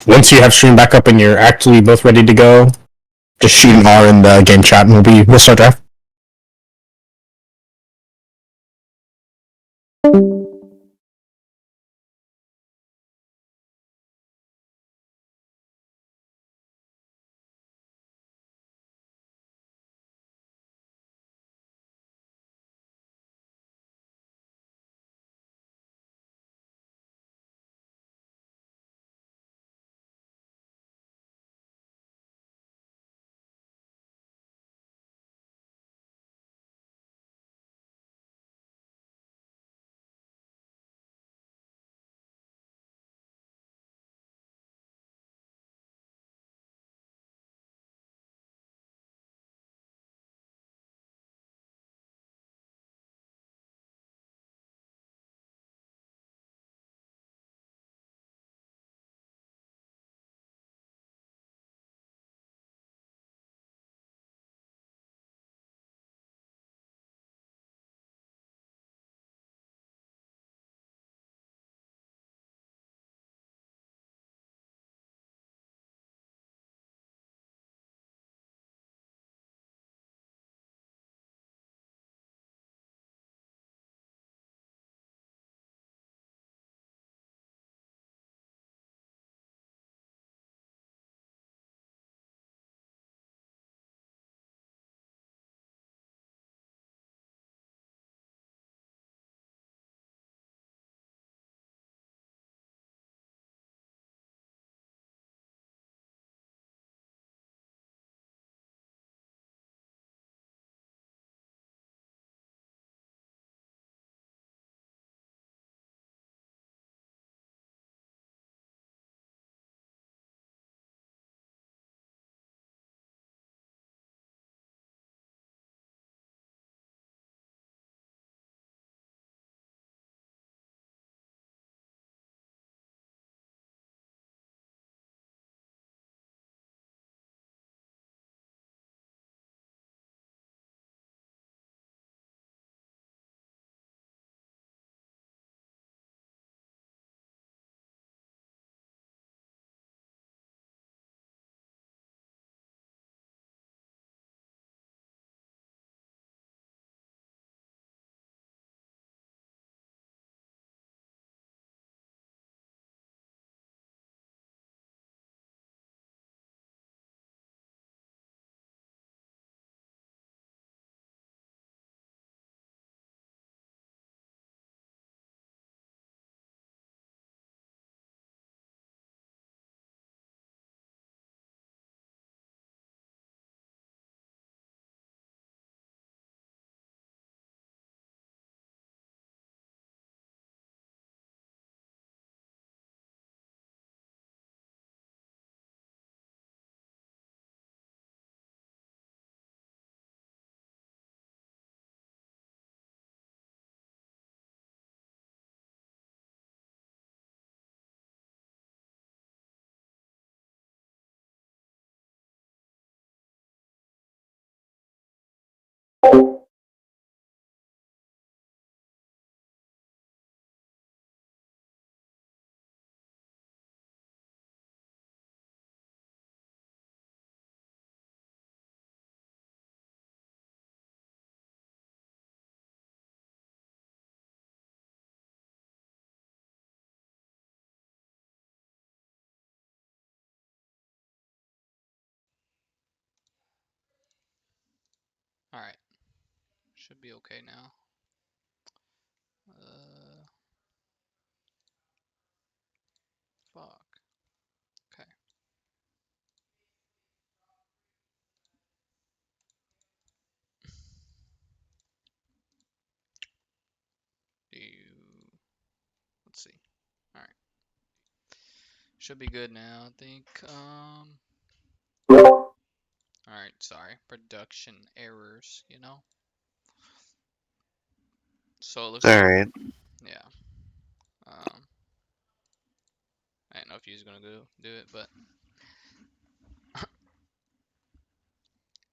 once you have stream back up and you're actually both ready to go, just shoot an R in the game chat and we'll start draft. Alright. Should be okay now. Fuck. Okay. Let's see. Alright. Should be good now, I think. Alright, sorry. Production errors, you know? So it looks like... Alright. Yeah. I didn't know if you was gonna go do it, but...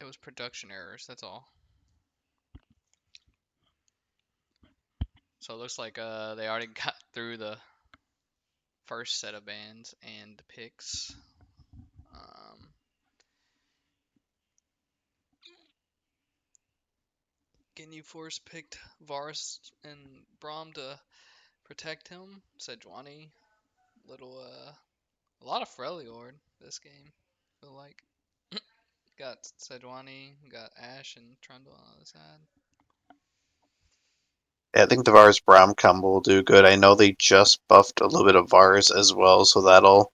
It was production errors, that's all. So it looks like they already got through the first set of bans and the picks. Ginyu Force picked Varus and Braum to protect him. Sejuani, little a lot of Freljord this game. I feel like got Sejuani, got Ashe and Trundle on the other side. Yeah, I think the Varus Braum combo will do good. I know they just buffed a little bit of Varus as well, so that'll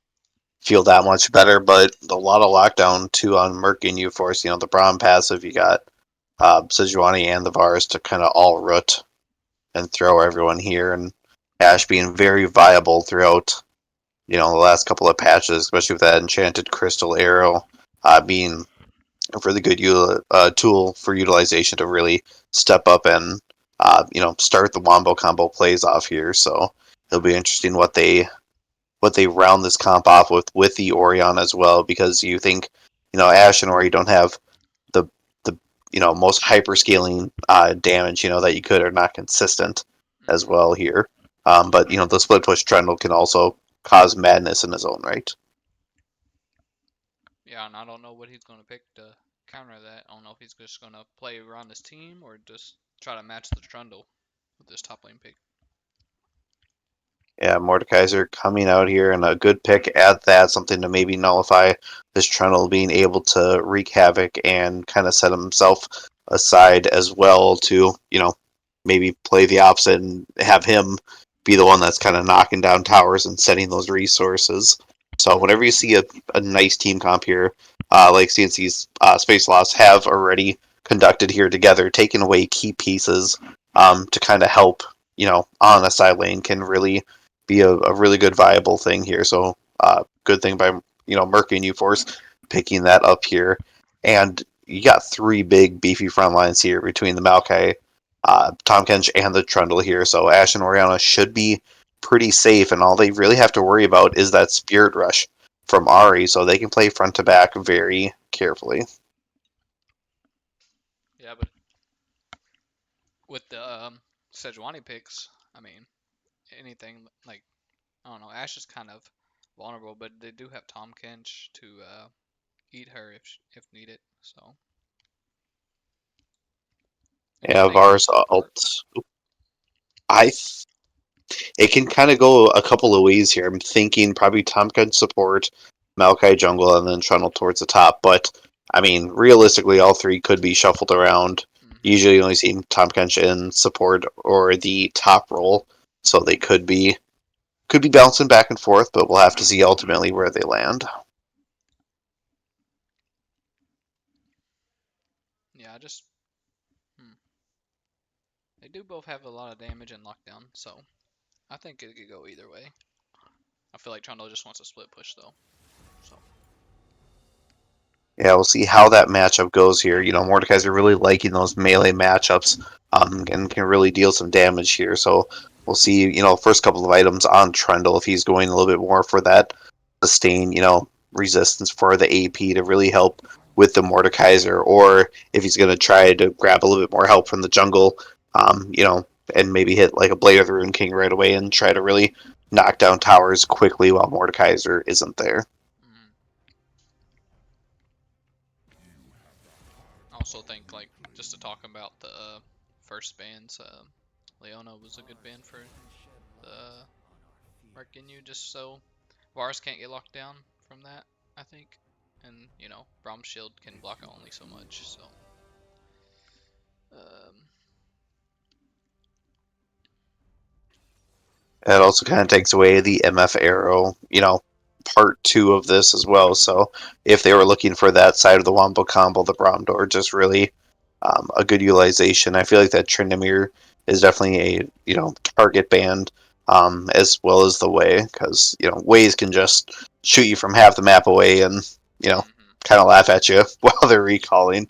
feel that much better. But a lot of lockdown too on Murk and Force. The Braum passive, you got Sejuani and the Varus to kind of all root and throw everyone here, and Ashe being very viable throughout the last couple of patches, especially with that enchanted crystal arrow being a really good tool for utilization to really step up and start the wombo combo plays off here. So it'll be interesting what they round this comp off with the Orion as well, because you think Ashe and Ori don't have the the most hyper scaling damage that you could, are not consistent as Mm-hmm. well here. But the split push Trundle can also cause madness in his own right. Yeah, and I don't know what he's going to pick to counter that. I don't know if he's just going to play around his team or just try to match the Trundle with this top lane pick. Yeah, Mordekaiser coming out here, and a good pick at that, something to maybe nullify this Trundle being able to wreak havoc and kind of set himself aside as well to, maybe play the opposite and have him be the one that's kind of knocking down towers and setting those resources. So whenever you see a nice team comp here, like SNC's SpaceSloths have already conducted here together, taking away key pieces to kind of help, on a side lane can really be a really good viable thing here. So good thing by Murk and Force picking that up here, and you got three big beefy front lines here between the Maokai, Tahm Kench, and the Trundle here. So Ashe and Orianna should be pretty safe, and all they really have to worry about is that Spirit Rush from Ahri, so they can play front to back very carefully. Yeah, but with the Sejuani picks, I mean, anything like, I don't know, Ashe is kind of vulnerable, but they do have Tahm Kench to eat her if needed. So I guess Yeah, they can Varus still work. ult. I It can kind of go a couple of ways here. I'm thinking probably Tomkin support, Maokai jungle, and then Trundle towards the top. But I mean, realistically, all three could be shuffled around. Mm-hmm. Usually, you only see Tomkin in support or the top role, so they could be bouncing back and forth. But we'll have to see ultimately where they land. Yeah, I just they do both have a lot of damage and lockdown, so I think it could go either way. I feel like Trundle just wants a split push though. So Yeah, we'll see how that matchup goes here. Mordekaiser are really liking those melee matchups, and can really deal some damage here. So we'll see, first couple of items on Trundle if he's going a little bit more for that sustain, resistance for the AP to really help with the Mordekaiser, or if he's going to try to grab a little bit more help from the jungle, and maybe hit like a Blade of the Rune King right away and try to really knock down towers quickly while Mordekaiser isn't there. mm, I also think like just to talk about the first bans, Leona was a good ban for the Mark Ginyu, just so Varus can't get locked down from that. I think, and Braum's shield can block it only so much. So um, It also kind of takes away the MF arrow, part two of this as well. So if they were looking for that side of the Wombo combo, the Bromdor just really a good utilization. I feel like that Tryndamere is definitely a target band, as well as the Way, because Ways can just shoot you from half the map away and mm-hmm. kind of laugh at you while they're recalling.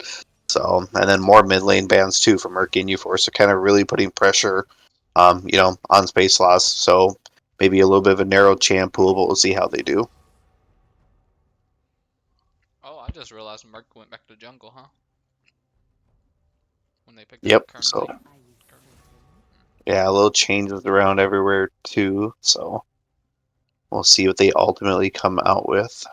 So, and then more mid lane bans too from Murk and U-Force, so kind of really putting pressure on SpaceSloths. So maybe a little bit of a narrow champ pool, but we'll see how they do. Oh, I just realized Merc went back to jungle, huh? When they picked up Yep. So Kernblade. yeah, a little changes around everywhere too. So we'll see what they ultimately come out with.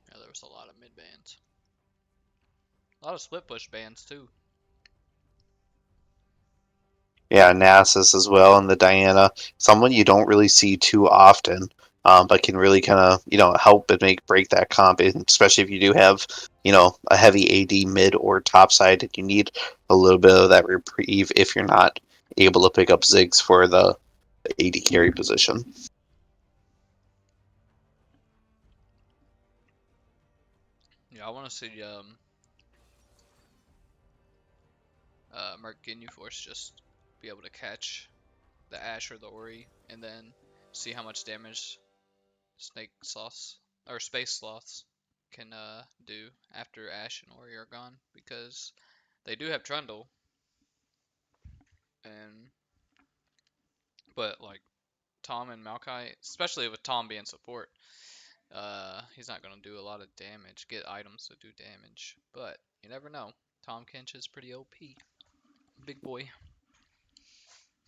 Yeah, there was a lot of mid bans. A lot of split push bans too. Yeah, Nasus as well, and the Diana, someone you don't really see too often, but can really kind of help and break that comp, and especially if you do have a heavy AD mid or top side, and you need a little bit of that reprieve if you're not able to pick up Ziggs for the AD carry position. Yeah, I want to see Murk Ginyu Force just be able to catch the Ashe or the Ori, and then see how much damage SpaceSloths can do after Ashe and Ori are gone, because they do have Trundle, and but like Tom and Maokai, especially with Tom being support, he's not gonna do a lot of damage, get items to do damage, but you never know. Tom Kench is pretty OP, big boy.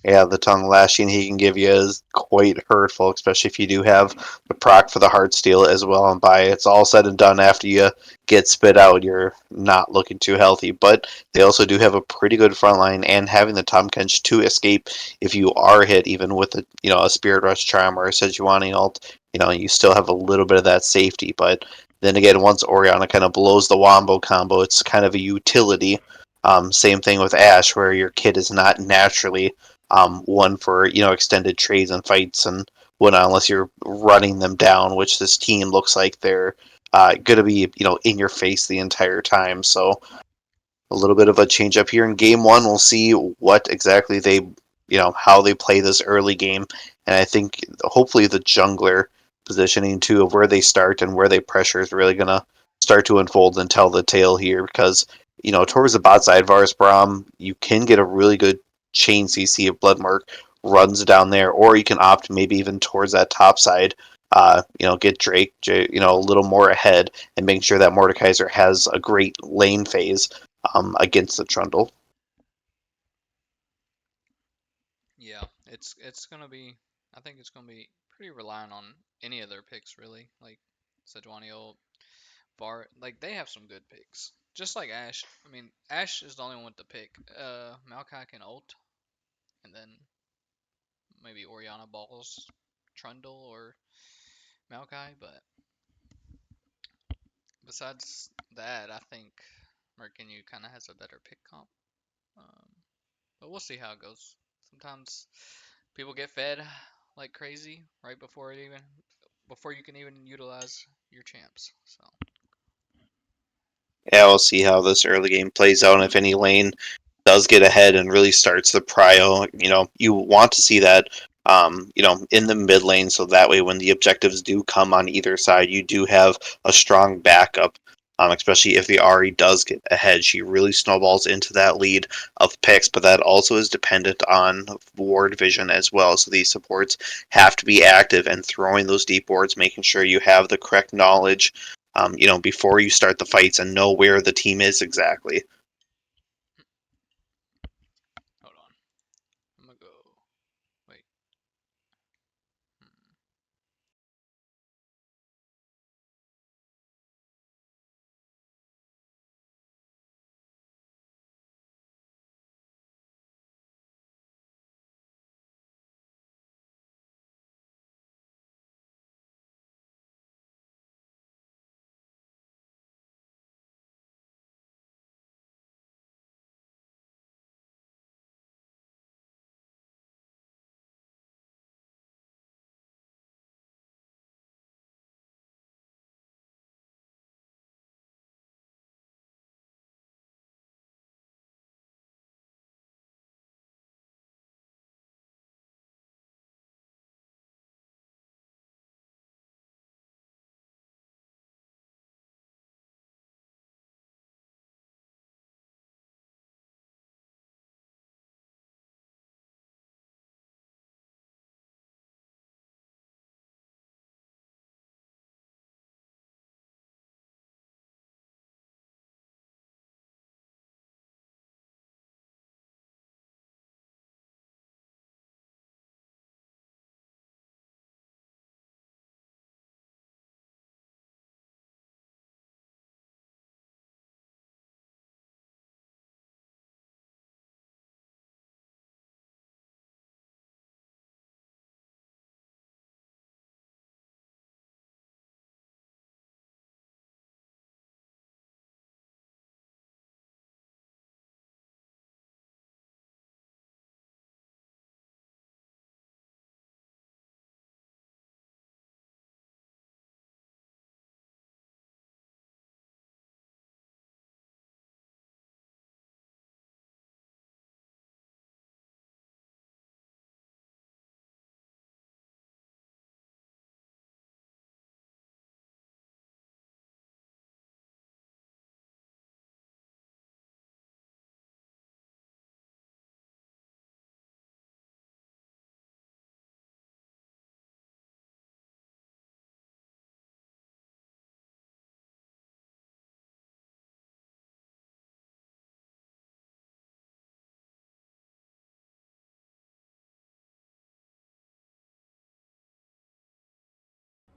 Yeah, the tongue lashing he can give you is quite hurtful, especially if you do have the proc for the heart steal as well. And by it's all said and done, after you get spit out, you're not looking too healthy. But they also do have a pretty good front line, and having the Tom Kench to escape if you are hit, even with a Spirit Rush Charm or a Sejuani ult, you still have a little bit of that safety. But then again, once Orianna kind of blows the Wombo combo, it's kind of a utility. Same thing with Ashe, where your kit is not naturally one for extended trades and fights and whatnot, unless you're running them down, which this team looks like they're going to be in your face the entire time. So a little bit of a change up here in game one. We'll see what exactly they how they play this early game, and I think hopefully the jungler positioning too of where they start and where they pressure is really going to start to unfold and tell the tale here, because towards the bot side, Varus Braum, you can get a really good chain CC of Bloodmark runs down there, or you can opt maybe even towards that top side, get Drake, a little more ahead and making sure that Mordekaiser has a great lane phase against the Trundle. Yeah, it's gonna be. I think it's gonna be pretty reliant on any of their picks, really. Like Sejuani ult, Var, like they have some good picks. Just like Ashe. I mean, Ashe is the only one with the pick. Maokai can ult, and then maybe Orianna balls Trundle or Maokai. But besides that, I think Merkinyu kind of has a better pick comp. Um, but we'll see how it goes. Sometimes people get fed like crazy right before you can even utilize your champs. So Yeah, we'll see how this early game plays out, and if any lane does get ahead and really starts the prio, you want to see that, in the mid lane, so that way when the objectives do come on either side, you do have a strong backup. Especially if the Ari does get ahead, she really snowballs into that lead of picks, but that also is dependent on ward vision as well. So these supports have to be active and throwing those deep wards, making sure you have the correct knowledge, before you start the fights and know where the team is exactly. hold on, I'm gonna go. Wait. Hmm.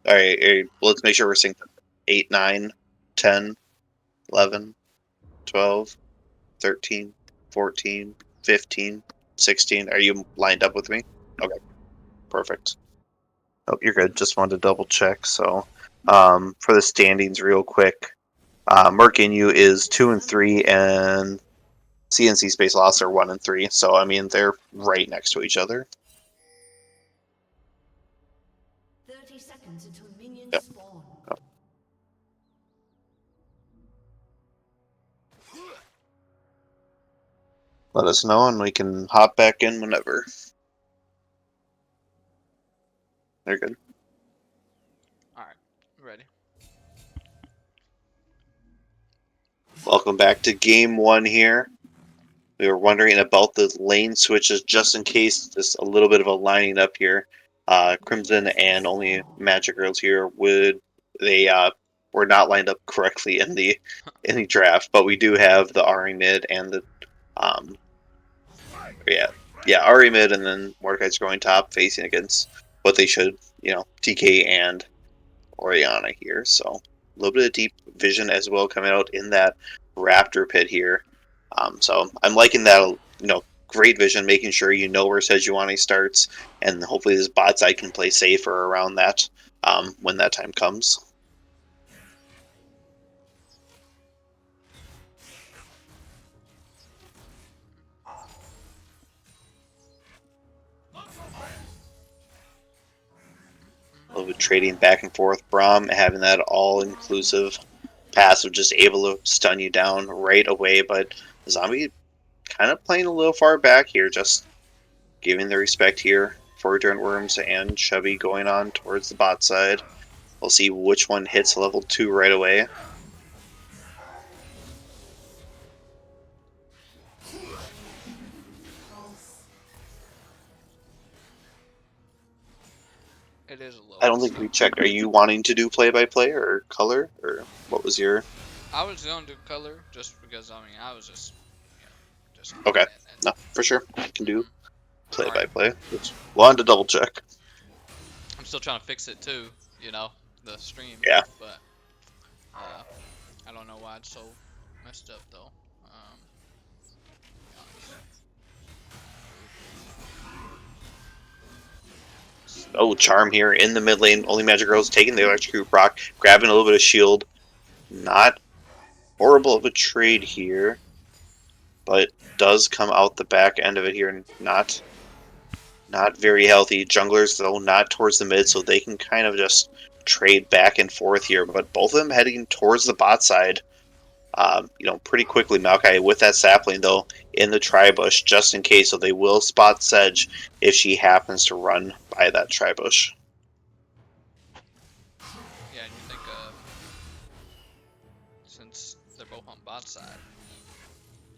Alright, let's make sure we're synced. 8, 9, 10, 11, 12, 13, 14, 15, 16. Are you lined up with me? Okay, perfect. Oh, you're good. Just wanted to double check. So, for the standings, real quick, Murk Ginyu is 2 and 3, and CNC SpaceSloths are 1 and 3. So, I mean, they're right next to each other. 30 seconds until minions Yep. spawn. Let us know, and we can hop back in whenever. They're good. Alright, ready. Welcome back to Game 1 here. We were wondering about the lane switches just in case, just a little bit of a lining up here. Crimson and only Magic Girls here were not lined up correctly in the draft, but we do have the Ari mid and the Ari mid, and then Mordekai's going top facing against what they should, TK and Oriana here. So a little bit of deep vision as well coming out in that Raptor pit here. So I'm liking that, great vision, making sure you know where Sejuani starts, and hopefully this bot side can play safer around that when that time comes. A little bit trading back and forth. Braum having that all-inclusive passive, just able to stun you down right away, but Zombie kind of playing a little far back here, just giving the respect here for Return Worms and Chubby going on towards the bot side. We'll see which one hits level 2 right away. It is a low. I don't think we checked. Are you wanting to do play-by-play or color? Or what was your... I was going to do color just because, I was just, Okay. No, for sure. I can do play-by-play. Right. Wanted to double-check. I'm still trying to fix it too, the stream. Yeah. But I don't know why it's so messed up though. Oh, Charm here in the mid lane. Only Magic Girls taking the Electrocute Rock, grabbing a little bit of shield. Not horrible of a trade here, but does come out the back end of it here. Not very healthy. Junglers, though, not towards the mid, so they can kind of just trade back and forth here. But both of them heading towards the bot side, pretty quickly. Maokai with that sapling, though, in the tri-bush, just in case. So they will spot Sedge if she happens to run by that tri-bush. Yeah, and you think, since they're both on bot side,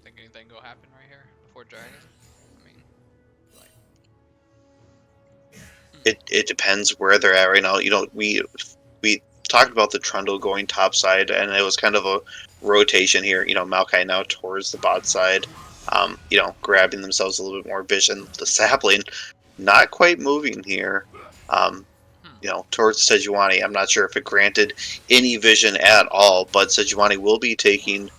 think anything go happen right here before Dragon? It depends where they're at right now. We talked about the Trundle going top side, and it was kind of a rotation here. Maokai now towards the bot side, grabbing themselves a little bit more vision. The sapling not quite moving here, towards Sejuani. I'm not sure if it granted any vision at all, but Sejuani will be taking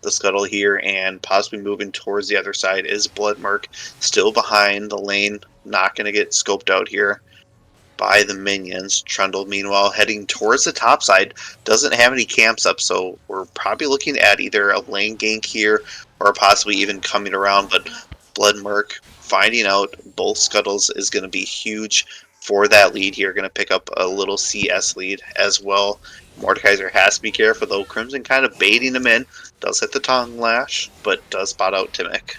the scuttle here and possibly moving towards the other side. Is Blood Murk still behind the lane? Not going to get scoped out here by the minions. Trundle, meanwhile, heading towards the top side. Doesn't have any camps up, so we're probably looking at either a lane gank here or possibly even coming around. But Blood Murk finding out both scuttles is going to be huge for that lead here. Going to pick up a little CS lead as well. Mordekaiser has to be careful, though. Crimson kind of baiting him in. Does hit the tongue lash, but does spot out Timic.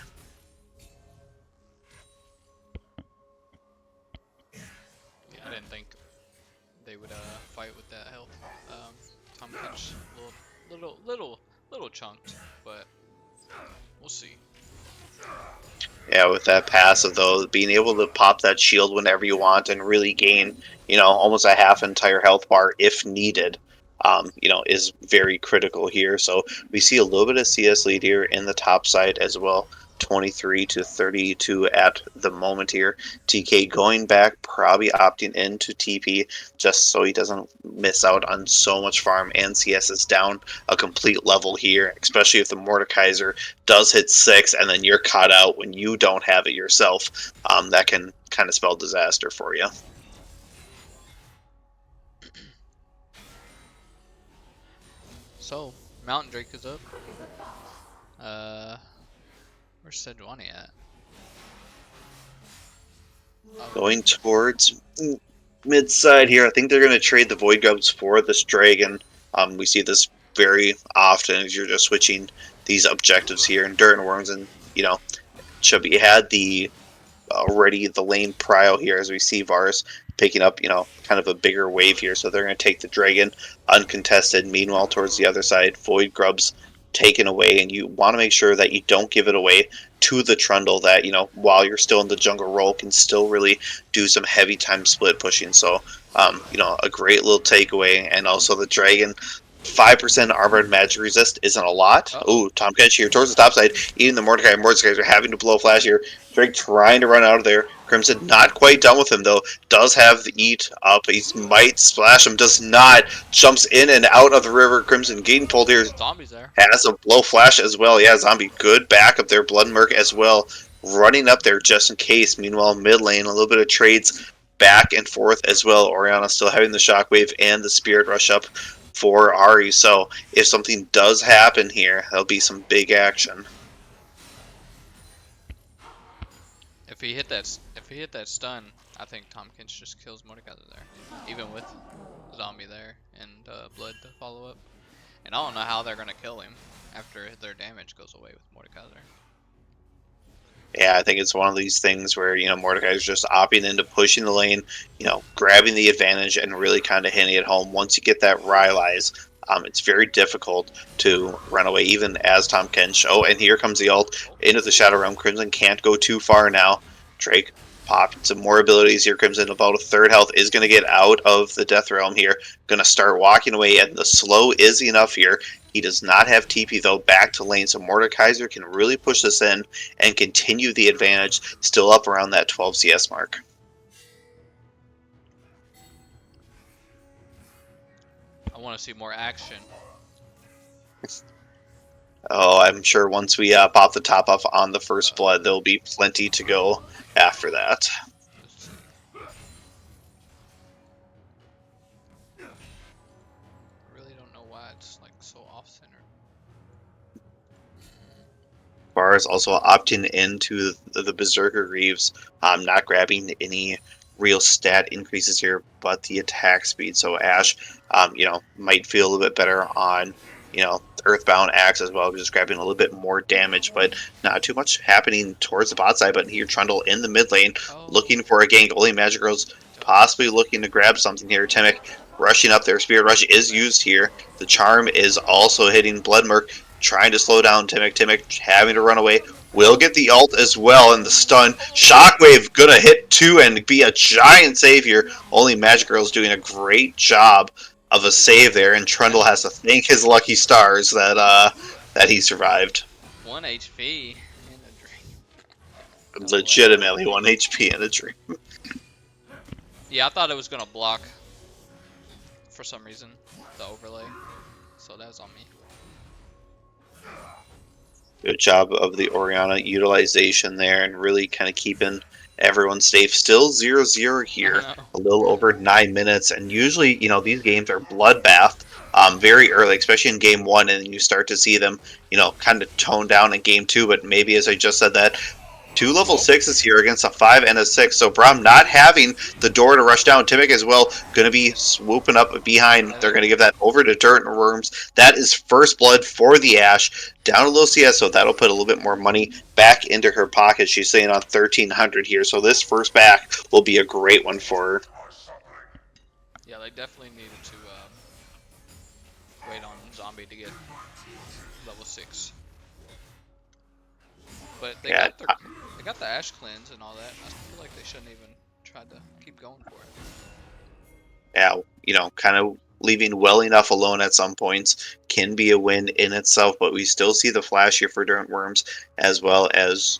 Yeah, I didn't think they would fight with that health. Tom Pinch little chunked, but we'll see. Yeah, with that passive, though, being able to pop that shield whenever you want and really gain, almost a half entire health bar if needed, is very critical here. So we see a little bit of CS lead here in the top side as well. 23 to 32 at the moment here. TK going back, probably opting into TP just so he doesn't miss out on so much farm, and CS is down a complete level here, especially if the Mordekaiser does hit 6 and then you're caught out when you don't have it yourself. That can kind of spell disaster for you. So, Mountain Drake is up. Where's Sejuani at? Oh, Going towards mid side here. I think they're going to trade the Void Grubs for this Dragon. We see this very often as you're just switching these objectives here in Dirt and Worms, and Chubby had the already the lane prio here as we see Varus picking up, kind of a bigger wave here. So they're going to take the Dragon uncontested. Meanwhile, towards the other side, Void Grubs taken away, and you want to make sure that you don't give it away to the Trundle that, while you're still in the jungle role, can still really do some heavy time split pushing. So, a great little takeaway. And also the Dragon, 5% armored magic resist isn't a lot. Oh, Tom Kench here towards the top side, eating the Mordecai. Mordecai are having to blow flash here. Drake trying to run out of there. Crimson not quite done with him though. Does have the eat up. He might splash him. Does not. Jumps in and out of the river. Crimson getting pulled here. Zombies there. Has a blow flash as well. Yeah, Zombie good back up there. Blood Murk as well. Running up there just in case. Meanwhile, mid lane, a little bit of trades back and forth as well. Orianna still having the shockwave and the spirit rush up for Ari. So if something does happen here, there'll be some big action. If he hit that stun, I think Tom Kinch just kills Mordekaiser there, even with Zombie there and Blood to follow up. And I don't know how they're gonna kill him after their damage goes away with Mordekaiser. Yeah, I think it's one of these things where, Mordecai is just opting into pushing the lane, grabbing the advantage and really kind of hitting it home. Once you get that Rylai's, it's very difficult to run away, even as Tom Kench. Oh, and here comes the ult into the Shadow Realm. Crimson can't go too far now. Drake popping some more abilities here. Crimson about a third health is going to get out of the Death Realm here. Going to start walking away, and the slow is enough here. He does not have TP though back to lane, so Mordekaiser can really push this in and continue the advantage, still up around that 12 CS mark. I want to see more action. Oh, I'm sure once we pop the top off on the first blood, there'll be plenty to go after that. I really don't know why it's like so off center. Bars also opting into the Berserker Greaves, not grabbing any real stat increases here, but the attack speed. So Ash, might feel a little bit better on, Earthbound Axe as well, just grabbing a little bit more damage, but not too much happening towards the bot side. But here, Trundle in the mid lane, looking for a gank. Only Magic Girls possibly looking to grab something here. Timic rushing up there. Spirit Rush is used here. The Charm is also hitting Blood Murk, trying to slow down Timic. Timic having to run away. Will get the ult as well, and the stun. Shockwave gonna hit 2 and be a giant save here. Only Magic Girl's doing a great job of a save there, and Trundle has to thank his lucky stars that he survived. 1 HP in a dream. Legitimately 1 HP in a dream. Yeah, I thought it was gonna block for some reason, the overlay. So that was on me. Good job of the Orianna utilization there and really kind of keeping everyone safe. Still 0-0 here, a little over 9 minutes, and usually, these games are bloodbath very early, especially in game 1, and you start to see them, kind of tone down in game 2, but maybe, as I just said that, 2 level 6s here against a 5 and a 6, so Braum not having the door to rush down. Timic as well, going to be swooping up behind. They're going to give that over to Dirt and Worms. That is first blood for the Ashe. Down a little CS, so that'll put a little bit more money back into her pocket. She's sitting on 1,300 here, so this first back will be a great one for her. Yeah, they definitely needed to wait on Zombie to get level 6. But they got the Ash cleanse and all that. I feel like they shouldn't even try to keep going for it. Yeah, kind of leaving well enough alone at some points can be a win in itself, but we still see the flash here for Dirt Worms as well as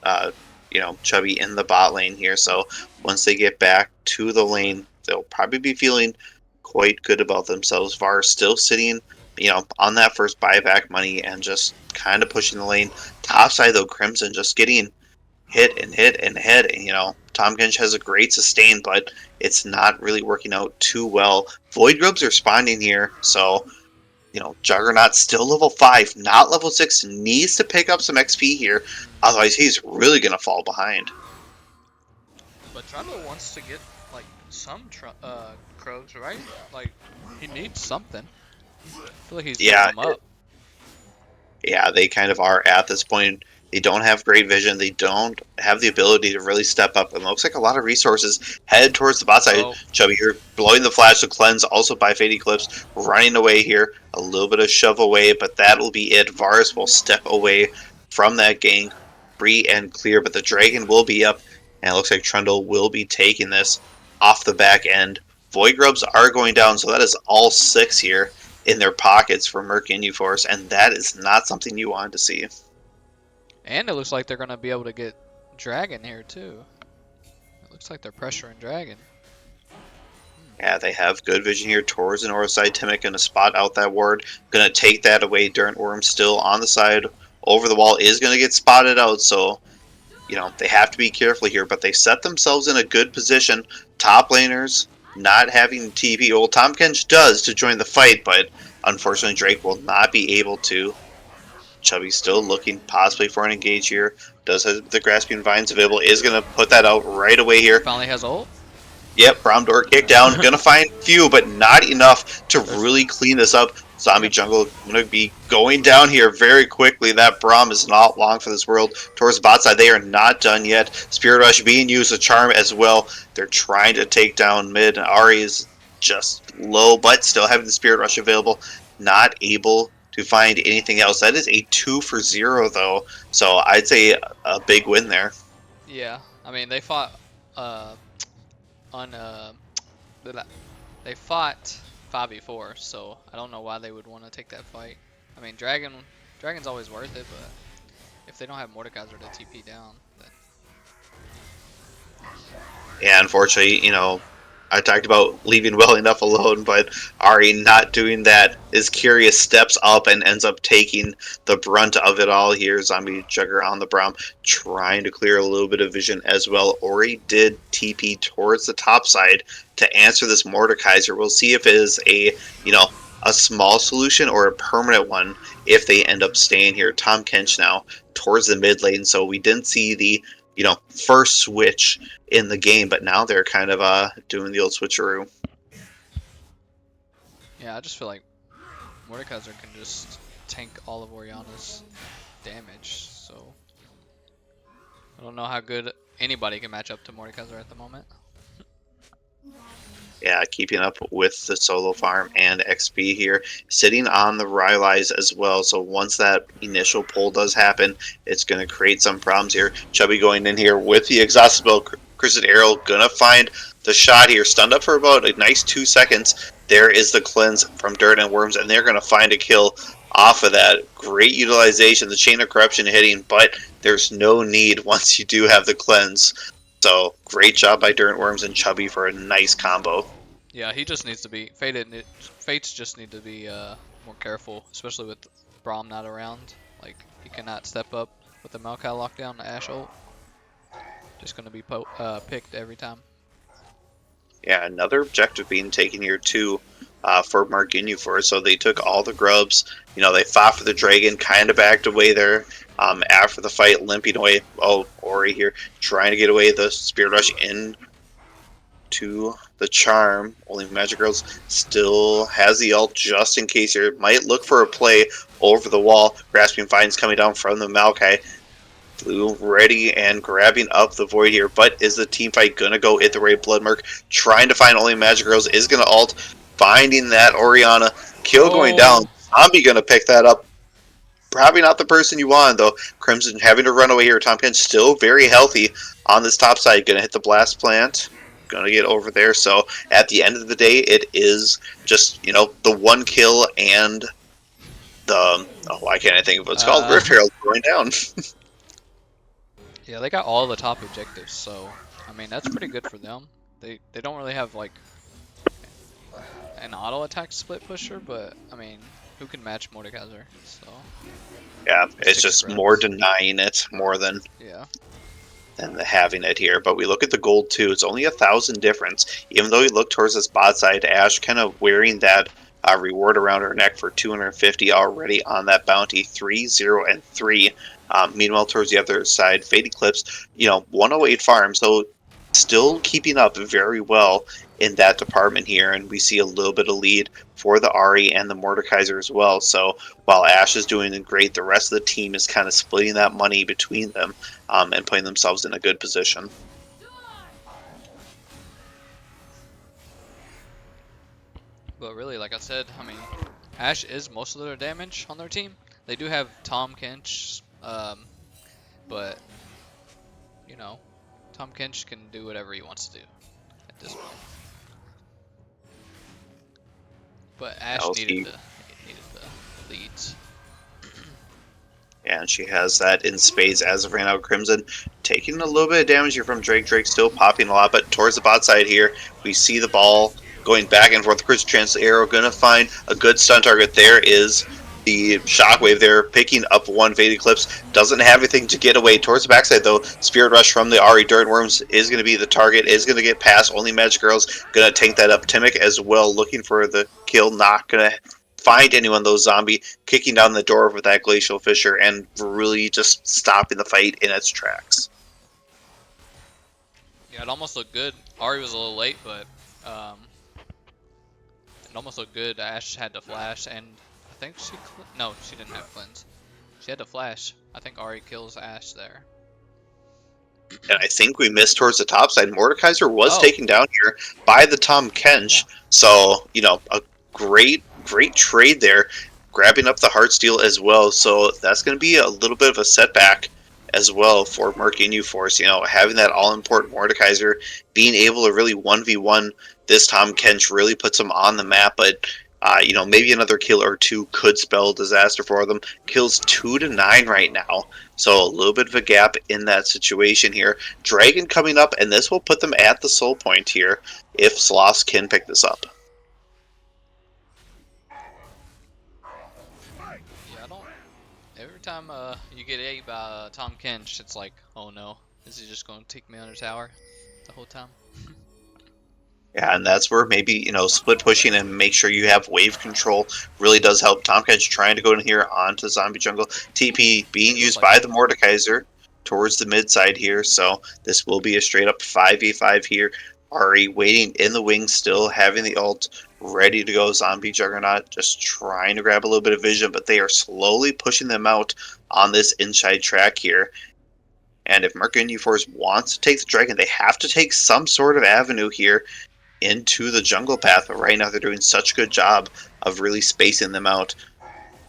Chubby in the bot lane here. So once they get back to the lane, they'll probably be feeling quite good about themselves. VAR still sitting, on that first buyback money and just kind of pushing the lane. Top side though, Crimson just getting hit and hit and hit. And, Tom Gensch has a great sustain, but it's not really working out too well. Void Grubs are spawning here, so Juggernaut still level 5, not level 6, needs to pick up some XP here, otherwise he's really gonna fall behind. But Trundle wants to get like some crows, right? Like he needs something. I feel like he's picking them up. Yeah, they kind of are at this point. They don't have great vision. They don't have the ability to really step up. And it looks like a lot of resources head towards the bot side. Oh. Chubby here blowing the flash to cleanse, also by Fade Eclipse, running away here. A little bit of shove away, but that will be it. Varus will step away from that gang, free and clear, but the Dragon will be up. And it looks like Trundle will be taking this off the back end. Void Grubs are going down, so that is all 6 here in their pockets for Murk Ginyu Force, and that is not something you wanted to see. And it looks like they're going to be able to get Dragon here too. It looks like they're pressuring Dragon. Yeah, they have good vision here towards the north side. Timic going to spot out that ward. Going to take that away. Dirt Worm still on the side. Over the wall is going to get spotted out, so they have to be careful here, but they set themselves in a good position. Top laners not having TP. Well, Tom Gensch does to join the fight, but unfortunately Drake will not be able to. Chubby still looking possibly for an engage here. Does have the Grasping Vines available. Is going to put that out right away here. Finally has ult. Yep, Braum door kick down. Going to find few, but not enough to really clean this up. Zombie Jungle going to be going down here very quickly. That Braum is not long for this world. Towards the bot side, they are not done yet. Spirit Rush being used, a charm as well. They're trying to take down mid. Ari is just low, but still having the Spirit Rush available. Not able to find anything else. That is a 2 for 0 though. So I'd say a big win there. Yeah, I mean they fought they fought 5v4, so I don't know why they would want to take that fight. I mean, Dragon's always worth it, but if they don't have Mordekaiser to TP down, then... Yeah, unfortunately, I talked about leaving well enough alone, but Ari not doing that. Is Curious steps up and ends up taking the brunt of it all here. Zombie Jugger on the Braum, trying to clear a little bit of vision as well. Ori did TP towards the top side to answer this Mordekaiser. We'll see if it is a small solution or a permanent one if they end up staying here. Tom Gensch now towards the mid lane, so we didn't see the first switch in the game, but now they're kind of doing the old switcheroo. Yeah, I just feel like Mordekaiser can just tank all of Orianna's damage, so I don't know how good anybody can match up to Mordekaiser at the moment. Yeah, keeping up with the solo farm and XP here. Sitting on the Rylai's as well, so once that initial pull does happen, it's going to create some problems here. Chubby going in here with the exhaust spell. Crimson Arrow going to find the shot here. Stunned up for about a nice 2 seconds. There is the cleanse from Dirt and Worms, and they're going to find a kill off of that. Great utilization, the Chain of Corruption hitting, but there's no need once you do have the cleanse. So, great job by Dirt Worms and Chubby for a nice combo. Yeah, he just needs to be... Fates just need to be more careful, especially with Braum not around. Like, he cannot step up with the Maokai lockdown, the Ashe ult. Just going to be picked every time. Yeah, another objective being taken here too for Murk Ginyu Force. So they took all the grubs. They fought for the Dragon, kind of backed away there after the fight, limping away. Oh, Ori here trying to get away. The Spirit Rush in to the charm. Only Magic Girls still has the ult just in case here. Might look for a play over the wall. Grasping Vines coming down from the Maokai. Blue ready and grabbing up the Void here, but is the team fight gonna go either way? Bloodmark trying to find only Magic Girls, is gonna ult, finding that Orianna. Kill going down. Zombie gonna pick that up. Probably not the person you want though. Crimson having to run away here. Tom Gensch still very healthy on this top side. Gonna hit the blast plant. gonna get over there. So at the end of the day, it is just, you know, the one kill and the, oh, why can't I think of what it's called? Rift Herald going down. Yeah, they got all the top objectives, so I mean that's pretty good for them. They don't really have like an auto attack split pusher, but I mean who can match Mordekaiser? So Yeah, Let's it's take just the more reps. denying it more than yeah. the having it here. But we look at the gold too. It's only 1,000 difference. Even though you look towards the spot side, Ash kind of wearing that reward around her neck for 250 already on that bounty, 3, 0, and 3. Meanwhile, towards the other side, Fade Eclipse, you know, 108 farm, so still keeping up very well in that department here, and we see a little bit of lead for the Ari and the Mordekaiser as well. So while Ash is doing great, the rest of the team is kind of splitting that money between them and putting themselves in a good position. But really, like I said, I mean, Ash is most of their damage on their team. They do have Tom Kench, but you know, Tom Kench can do whatever he wants to do at this point. But Ash I'll needed see. the leads. And she has that in spades as of right now. Crimson taking a little bit of damage here from Drake. Drake still popping a lot, but towards the bot side here, we see the ball going back and forth. Chris Chance Arrow gonna find a good stun target. There is the Shockwave there, picking up one Fade Eclipse. Doesn't have anything to get away. Towards the backside though, Spirit Rush from the Ari Dirt Worms is gonna be the target, is gonna get past. Only Magic Girl's gonna tank that up. Timic as well, looking for the kill, not gonna find anyone. Those zombie kicking down the door with that Glacial Fissure and really just stopping the fight in its tracks. Yeah, it almost looked good. Ari was a little late, but it almost looked good. Ash had to flash, and I think no, she didn't have cleanse. She had to flash. I think Ari kills Ash there. And I think we missed towards the top side. Mordekaiser was Oh. taken down here by the Tom Kench. Yeah. So, you know, a great trade there, grabbing up the Heartsteel as well. So that's going to be a little bit of a setback as well for Murk Ginyu Force. You know, having that all-important Mordekaiser, being able to really 1v1 this Tom Kench really puts him on the map. But, you know, maybe another kill or two could spell disaster for them. Kills 2 to 9 right now. So a little bit of a gap in that situation here. Dragon coming up, and this will put them at the soul point here if Sloths can pick this up. Yeah, I don't. Every time you get ate by Tom Kench, it's like, oh no, is he just going to take me under tower the whole time? Yeah, and that's where maybe, you know, split pushing and make sure you have wave control really does help. Tom Kench trying to go in here onto Zombie Jungle. TP being used by the Mordekaiser towards the mid side here, so this will be a straight up 5v5 here. Ari waiting in the wings still, having the ult ready to go. Zombie Juggernaut just trying to grab a little bit of vision, but they are slowly pushing them out on this inside track here. And if Murk Ginyu Force wants to take the Dragon, they have to take some sort of avenue here into the jungle path, but right now they're doing such a good job of really spacing them out.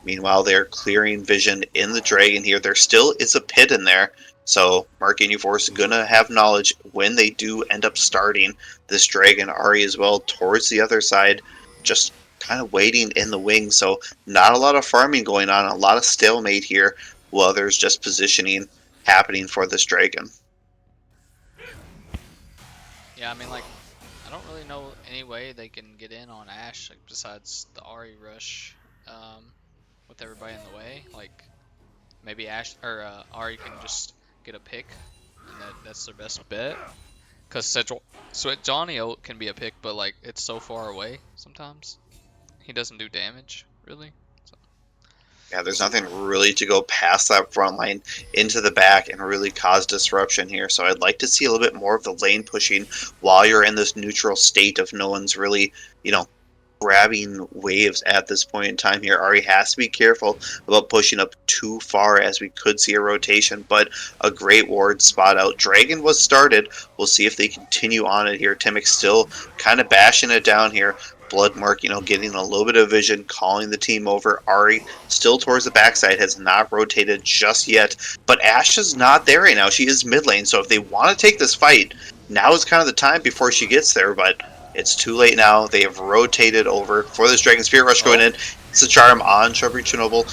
Meanwhile, they're clearing vision in the dragon here. There still is a pit in there, so Murk Ginyu Force is gonna have knowledge when they do end up starting this dragon. Ari as well towards the other side, just kind of waiting in the wing, so not a lot of farming going on, a lot of stalemate here, while there's just positioning happening for this dragon. Yeah, I mean, like, I don't really know any way they can get in on Ash, like, besides the Ari rush, with everybody in the way. Like, maybe Ash or Ari can just get a pick, and that's their best bet. Cause Johnny ult can be a pick, but like it's so far away sometimes. He doesn't do damage really. So. Yeah, there's nothing really to go past that front line into the back and really cause disruption here. So I'd like to see a little bit more of the lane pushing while you're in this neutral state of no one's really, you know, grabbing waves at this point in time here. Ari has to be careful about pushing up too far as we could see a rotation, but a great ward spot out. Dragon was started. We'll see if they continue on it here. Timic still kind of bashing it down here. Bloodmark, you know, getting a little bit of vision, calling the team over. Ari still towards the backside, has not rotated just yet, but Ashe is not there right now. She is mid lane, so if they want to take this fight, now is kind of the time before she gets there, but it's too late now. They have rotated over for this Dragon Spirit Rush going in. It's a charm on Shrubbery Chernobyl.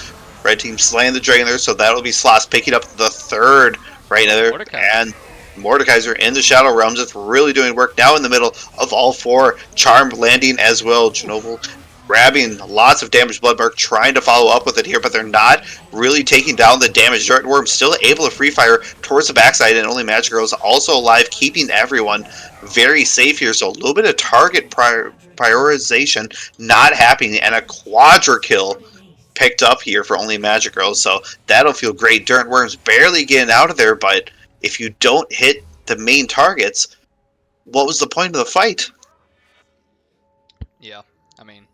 Red team slaying the Dragon there, so that'll be Sloths picking up the third right there. Mordekaiser. And Mordekaiser in the Shadow Realms. It's really doing work now in the middle of all four. Charm landing as well. Chernobyl grabbing lots of damage. Bloodmark trying to follow up with it here, but they're not really taking down the damage. Dirt Worm still able to free fire towards the backside, and only Magic Girl is also alive, keeping everyone very safe here. So a little bit of target prioritization not happening, and a quadra kill picked up here for only Magic Girls, so that'll feel great. Dirt Worm's barely getting out of there, but if you don't hit the main targets, what was the point of the fight? Yeah, I mean,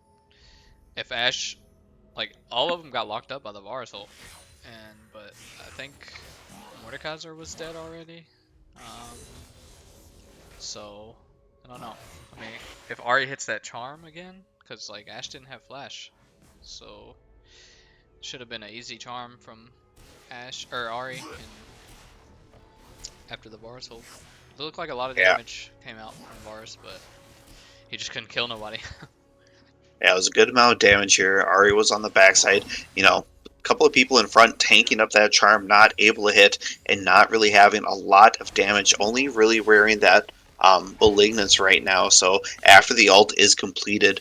if Ash, like, all of them got locked up by the Varus ult, but I think Mordekaiser was dead already, so, I don't know. I mean, if Ahri hits that charm again, because, like, Ash didn't have flash, so should have been an easy charm from Ash, or Ahri, after the Varus ult. It looked like a lot of damage came out from Varus, but he just couldn't kill nobody. Yeah, it was a good amount of damage here. Ahri was on the backside. You know, a couple of people in front tanking up that charm, not able to hit, and not really having a lot of damage. Only really wearing that Malignance right now. So after the ult is completed,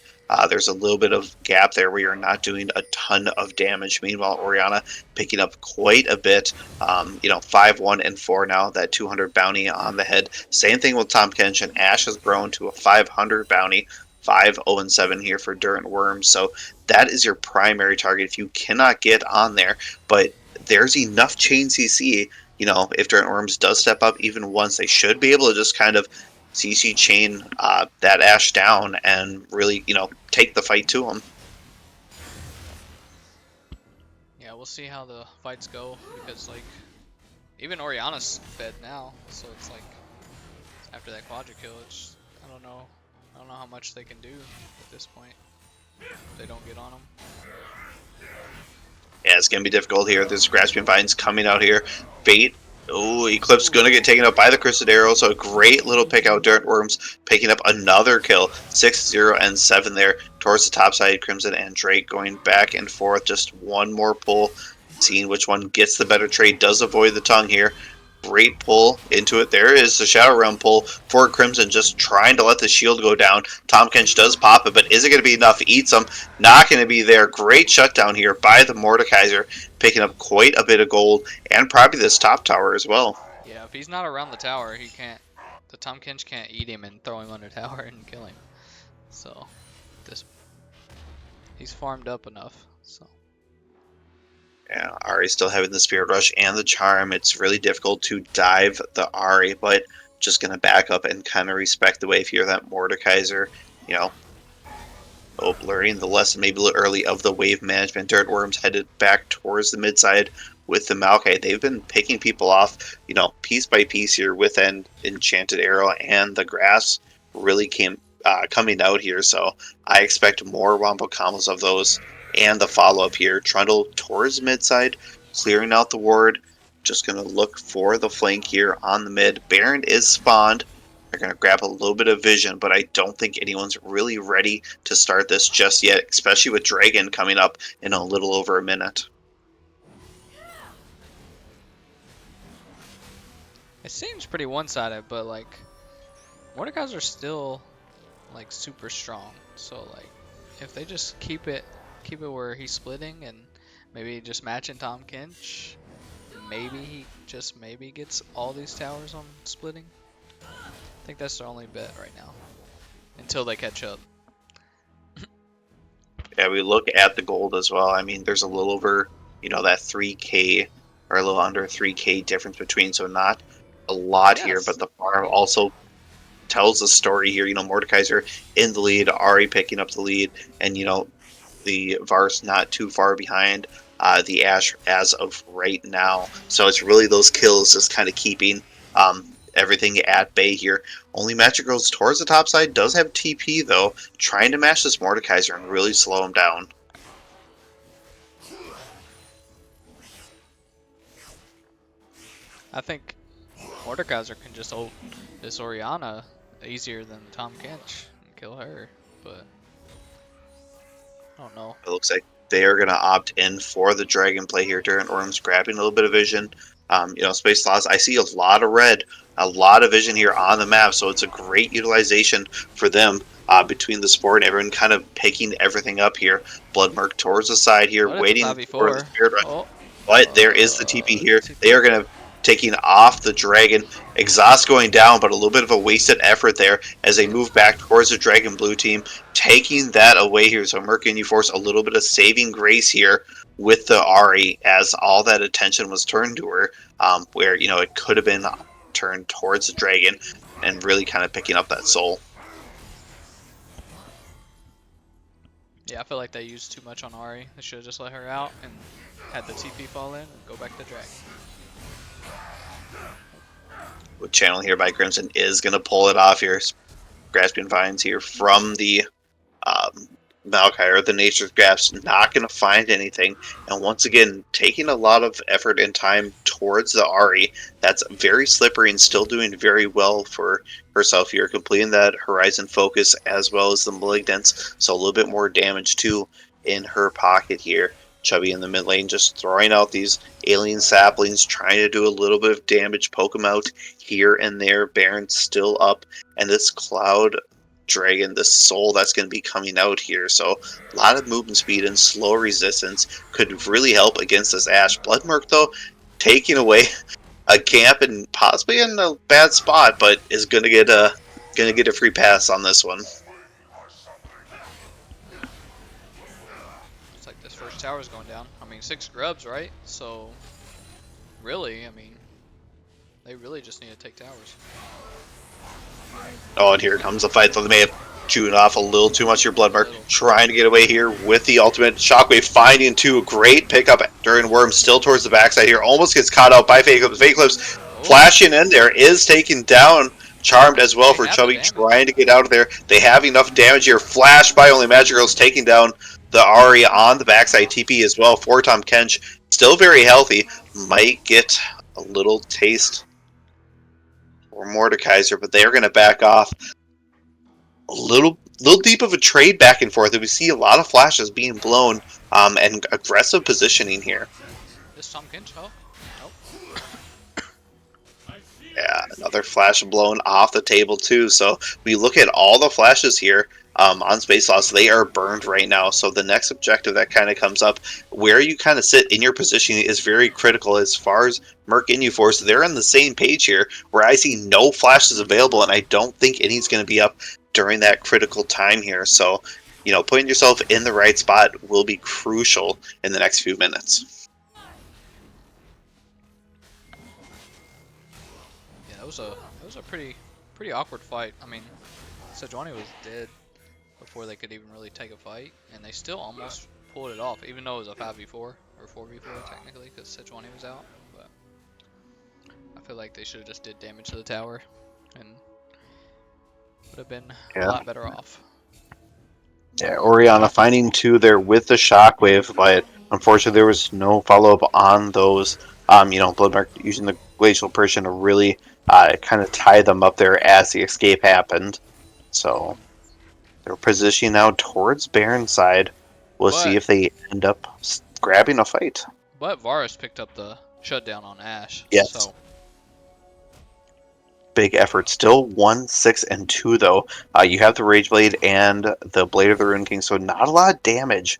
there's a little bit of gap there where you're not doing a ton of damage. Meanwhile, Orianna picking up quite a bit. 5-1 and 4 now. That 200 bounty on the head. Same thing with Tahm Kench, and Ash has grown to a 500 bounty. 5-0-7 here for Dirt Worms. So that is your primary target if you cannot get on there. But there's enough chain CC. If Dirt Worms does step up even once, they should be able to just kind of CC chain that Ash down and really, take the fight to him. Yeah, we'll see how the fights go, because, like, even Orianna's fed now, so it's like, after that quadra kill, it's, I don't know how much they can do at this point if they don't get on them. Yeah, it's going to be difficult here. There's Grasping Vines coming out here. Fate. Oh, Eclipse going to get taken out by the Crystal Arrow. So a great little pick out. Dirt Worms picking up another kill. 6-0-7 there towards the top side. Crimson and Drake going back and forth. Just one more pull. Seeing which one gets the better trade. Does avoid the tongue here. Great pull into it. There is the Shadow Realm pull for Crimson, just trying to let the shield go down. Tahm Kench does pop it, but is it going to be enough? Eats him. Not going to be there. Great shutdown here by the Mordekaiser, picking up quite a bit of gold, and probably this top tower as well. Yeah, if he's not around the tower, he can't. The Tahm Kench can't eat him and throw him under tower and kill him. So, he's farmed up enough. So. Yeah, Ahri still having the Spirit Rush and the Charm. It's really difficult to dive the Ahri, but just going to back up and kind of respect the way if you're that Mordekaiser, learning the lesson maybe a little early of the wave management. Dirt Worms headed back towards the mid side with the Maokai. They've been picking people off, piece by piece here with an Enchanted Arrow, and the grass really coming out here. So I expect more Wombo combos of those. And the follow-up here, Trundle towards mid side, clearing out the ward. Just going to look for the flank here on the mid. Baron is spawned. They're going to grab a little bit of vision, but I don't think anyone's really ready to start this just yet, especially with Dragon coming up in a little over a minute. It seems pretty one-sided, but, like, Mordekaiser's still, like, super strong. So, like, if they just keep it where he's splitting and maybe just matching Tahm Kench, maybe he just gets all these towers on splitting. I think that's their only bet right now until they catch up. Yeah, we look at the gold as well. I mean, there's a little over, that 3K or a little under 3K difference between, so not a lot here, but the farm also tells the story here. Mordekaiser in the lead, Ahri picking up the lead, and the Varus not too far behind the Ash as of right now. So it's really those kills just kind of keeping everything at bay here. Only Magic Girls towards the top side does have TP though, trying to match this Mordekaiser and really slow him down. I think Mordekaiser can just ult this Orianna easier than Tom Kench and kill her, but I don't know. It looks like they are going to opt in for the dragon play here. Durant Orm's grabbing a little bit of vision. SpaceSloths, I see a lot of red, a lot of vision here on the map, so it's a great utilization for them between the sport and everyone kind of picking everything up here. Blood Murk towards the side here, But it's a waiting for the 5v4. spirit run. Oh, But there is the TP here. TP. They are going to taking off the dragon. Exhaust going down, but a little bit of a wasted effort there as they move back towards the dragon blue team, taking that away here. So Murk and you force a little bit of saving grace here with the Ari as all that attention was turned to her, where it could have been turned towards the dragon and really kind of picking up that soul. Yeah, I feel like they used too much on Ari. They should have just let her out and had the TP fall in and go back to dragon. With channel here by Crimson is going to pull it off here. Grasping Vines here from the Maokai, or the Nature's Grasp, not going to find anything. And once again, taking a lot of effort and time towards the Ari. That's very slippery and still doing very well for herself here. Completing that Horizon Focus as well as the Malignance. So a little bit more damage too in her pocket here. Chubby in the mid lane just throwing out these alien saplings, trying to do a little bit of damage, poke them out here and there. Baron's still up, and this Cloud Dragon, this soul that's going to be coming out here. So a lot of movement speed and slow resistance could really help against this Ashe. Bloodmurk, though, taking away a camp and possibly in a bad spot, but is going to get a free pass on this one. Tower's going down. I mean, 6 grubs, right? So, really, I mean, they really just need to take towers. Oh, and here comes the fight. Though they may have chewed off a little too much here. Bloodmark trying to get away here with the ultimate. Shockwave finding two. Great pickup during Worm, still towards the backside here. Almost gets caught out by Fake Clips. Fake Clips flashing in there. Is taken down. Charmed as well for Chubby trying to get out of there. They have enough damage here. Flash by only Magic Girls taking down the Ari on the backside. TP as well for Tom Kench. Still very healthy. Might get a little taste for Mordekaiser, but they are going to back off. A little deep of a trade back and forth. We see a lot of flashes being blown and aggressive positioning here. This Tom Kench, oh. Yeah, another flash blown off the table too. So we look at all the flashes here on SpaceSloths. They are burned right now. So the next objective that kind of comes up, where you kind of sit in your positioning, is very critical. As far as Murk and U-Force, they're on the same page here, where I see no flashes available, and I don't think any's going to be up during that critical time here. So, putting yourself in the right spot will be crucial in the next few minutes. That was a pretty awkward fight. I mean, Sejuani was dead before they could even really take a fight, and they still almost pulled it off, even though it was a 5v4 or 4v4 technically, because Sejuani was out. But I feel like they should have just did damage to the tower, and would have been a lot better off. Yeah, Orianna finding two there with the Shockwave, but unfortunately there was no follow-up on those. Bloodmark using the Glacial Persian to really kind of tie them up there as the escape happened. So they're positioning now towards Baron's side. We'll see if they end up grabbing a fight. But Varus picked up the shutdown on Ashe. Yes. So. Big effort. Still 1, 6, and 2 though. You have the Rage Blade and the Blade of the Rune King, so not a lot of damage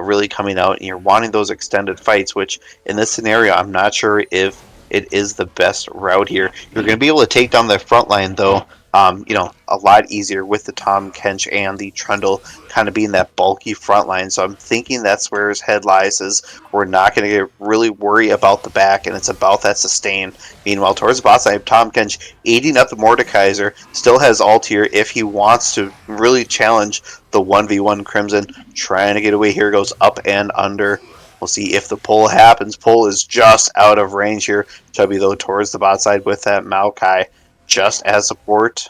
really coming out, and you're wanting those extended fights, which in this scenario I'm not sure if it is the best route here. You're going to be able to take down the front line though, a lot easier with the Tom Kench and the Trundle kind of being that bulky front line. So I'm thinking that's where his head lies, is we're not going to really worry about the back, and it's about that sustain. Meanwhile, towards the bot side, Tom Kench eating up the Mordekaiser, still has ult here if he wants to really challenge the 1v1 Crimson. Trying to get away here, goes up and under. We'll see if the pull happens. Pull is just out of range here. Chubby, though, towards the bot side with that Maokai just as support.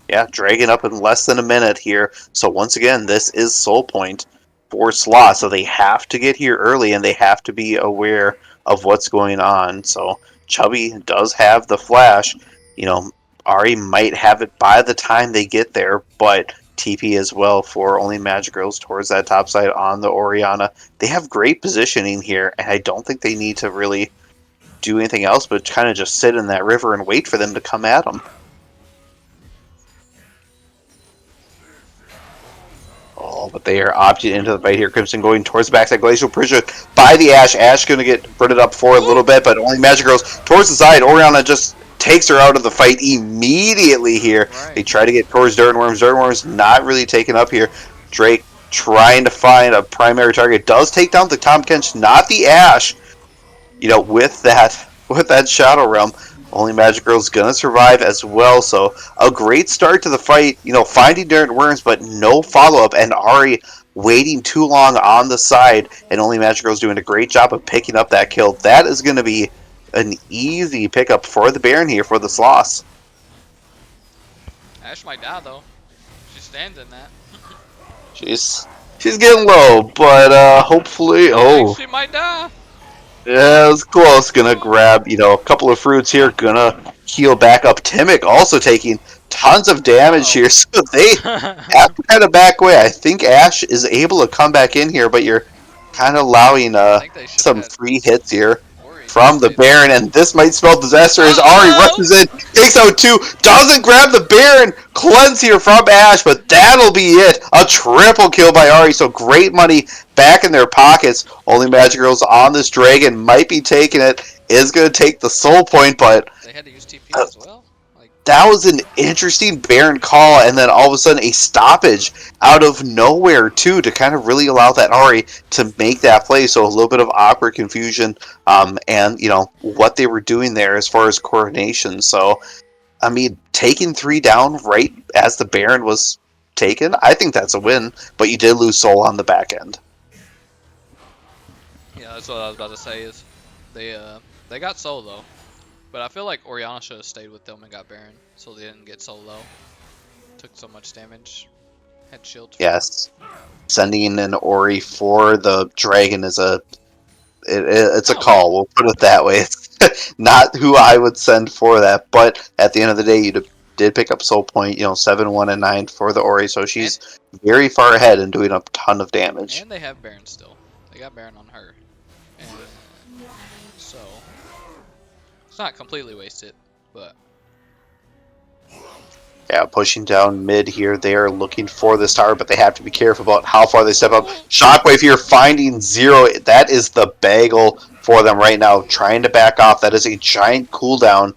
Yeah, dragging up in less than a minute here. So once again, this is Soul Point for Sloth. So they have to get here early, and they have to be aware of what's going on. So Chubby does have the flash. You know, Ari might have it by the time they get there, but TP as well for only Magic Girls towards that top side on the Oriana. They have great positioning here, and I don't think they need to really do anything else but kind of just sit in that river and wait for them to come at them. Oh, but they are opting into the fight here. Crimson going towards the backside. Glacial Pressure by the Ash. Ash going to get britted up for a little bit, but only Magic Girls towards the side. Oriana just takes her out of the fight immediately here. Right. They try to get towards Dirt Worms. Dirt Worms not really taken up here. Drake trying to find a primary target. Does take down the Tom Kench, not the Ash. You know, with that Shadow Realm. Only Magic Girl's gonna survive as well, so a great start to the fight. You know, finding Dirt Worms, but no follow-up, and Ari waiting too long on the side, and only Magic Girl's doing a great job of picking up that kill. That is going to be an easy pickup for the Baron here for the Sloths. Ash might die though. She stands in that. She's getting low, but hopefully, I think she might die. Yeah, it's close. Gonna grab, a couple of fruits here. Gonna heal back up. Timic also taking tons of damage here, so they have to kind of back away. I think Ash is able to come back in here, but you're kind of allowing some free hits here from the Baron, and this might spell disaster as Ari rushes in, takes out two, doesn't grab the Baron, cleanse here from Ash, but that'll be it. A triple kill by Ari, so great money back in their pockets. Only Magic Girls on this dragon might be taking it, is going to take the soul point, but they had to use TP as well. That was an interesting Baron call, and then all of a sudden a stoppage out of nowhere, too, to kind of really allow that Ari to make that play. So a little bit of awkward confusion, and, what they were doing there as far as coordination. So, I mean, taking 3 down right as the Baron was taken, I think that's a win, but you did lose soul on the back end. Yeah, that's what I was about to say is they got soul, though. But I feel like Oriana should have stayed with them and got Baron, so they didn't get so low. Took so much damage. Had shield. Yes. Sending in Ori for the dragon is it's a call, we'll put it that way. It's not who I would send for that, but at the end of the day, you did pick up soul point, 7, 1, and 9 for the Ori, so she's very far ahead and doing a ton of damage. And they have Baron still. They got Baron on her. And so it's not completely wasted, but yeah, pushing down mid here. They are looking for this tower, but they have to be careful about how far they step up. Shockwave here finding 0. That is the bagel for them right now. Trying to back off. That is a giant cooldown.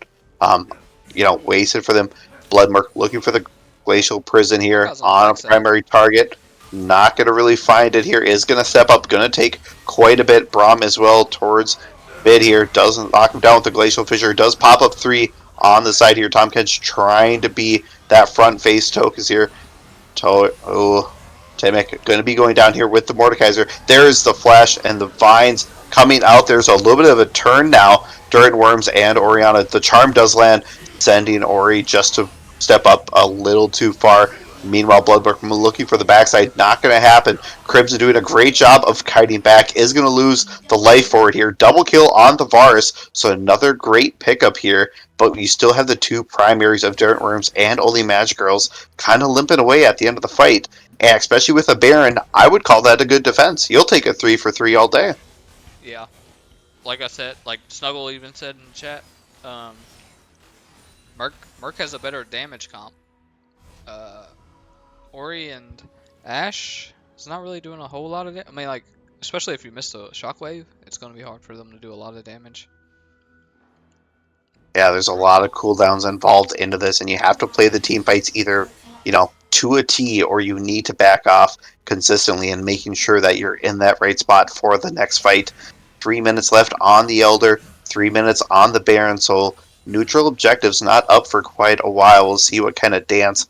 Wasted for them. Bloodmurk looking for the Glacial Prison here on a primary target. Not going to really find it here. Is going to step up. Going to take quite a bit. Braum as well towards mid here. Doesn't lock him down with the Glacial Fissure. Does pop up 3 on the side here. Tom Kench trying to be that front face. Tokus here. Timic going to be going down here with the Mordekaiser. There's the Flash and the Vines coming out. There's a little bit of a turn now. Dirt Worms and Oriana. The Charm does land, sending Ori just to step up a little too far. Meanwhile, Bloodmurk looking for the backside. Not going to happen. Crimson doing a great job of kiting back. Is going to lose the life forward here. Double kill on the Varus. So another great pickup here. But you still have the 2 primaries of Dirt Worms and only Magic Girls kind of limping away at the end of the fight. And especially with a Baron, I would call that a good defense. You'll take a 3 for 3 all day. yeah, like I said, like Snuggle even said in the chat, Murk has a better damage comp. Ori and Ash is not really doing a whole lot of damage. I mean, like, especially if you miss the Shockwave, it's going to be hard for them to do a lot of damage. Yeah, there's a lot of cooldowns involved into this, and you have to play the team fights either, to a T, or you need to back off consistently and making sure that you're in that right spot for the next fight. 3 minutes left on the Elder, 3 minutes on the Baron, so neutral objectives not up for quite a while. We'll see what kind of dance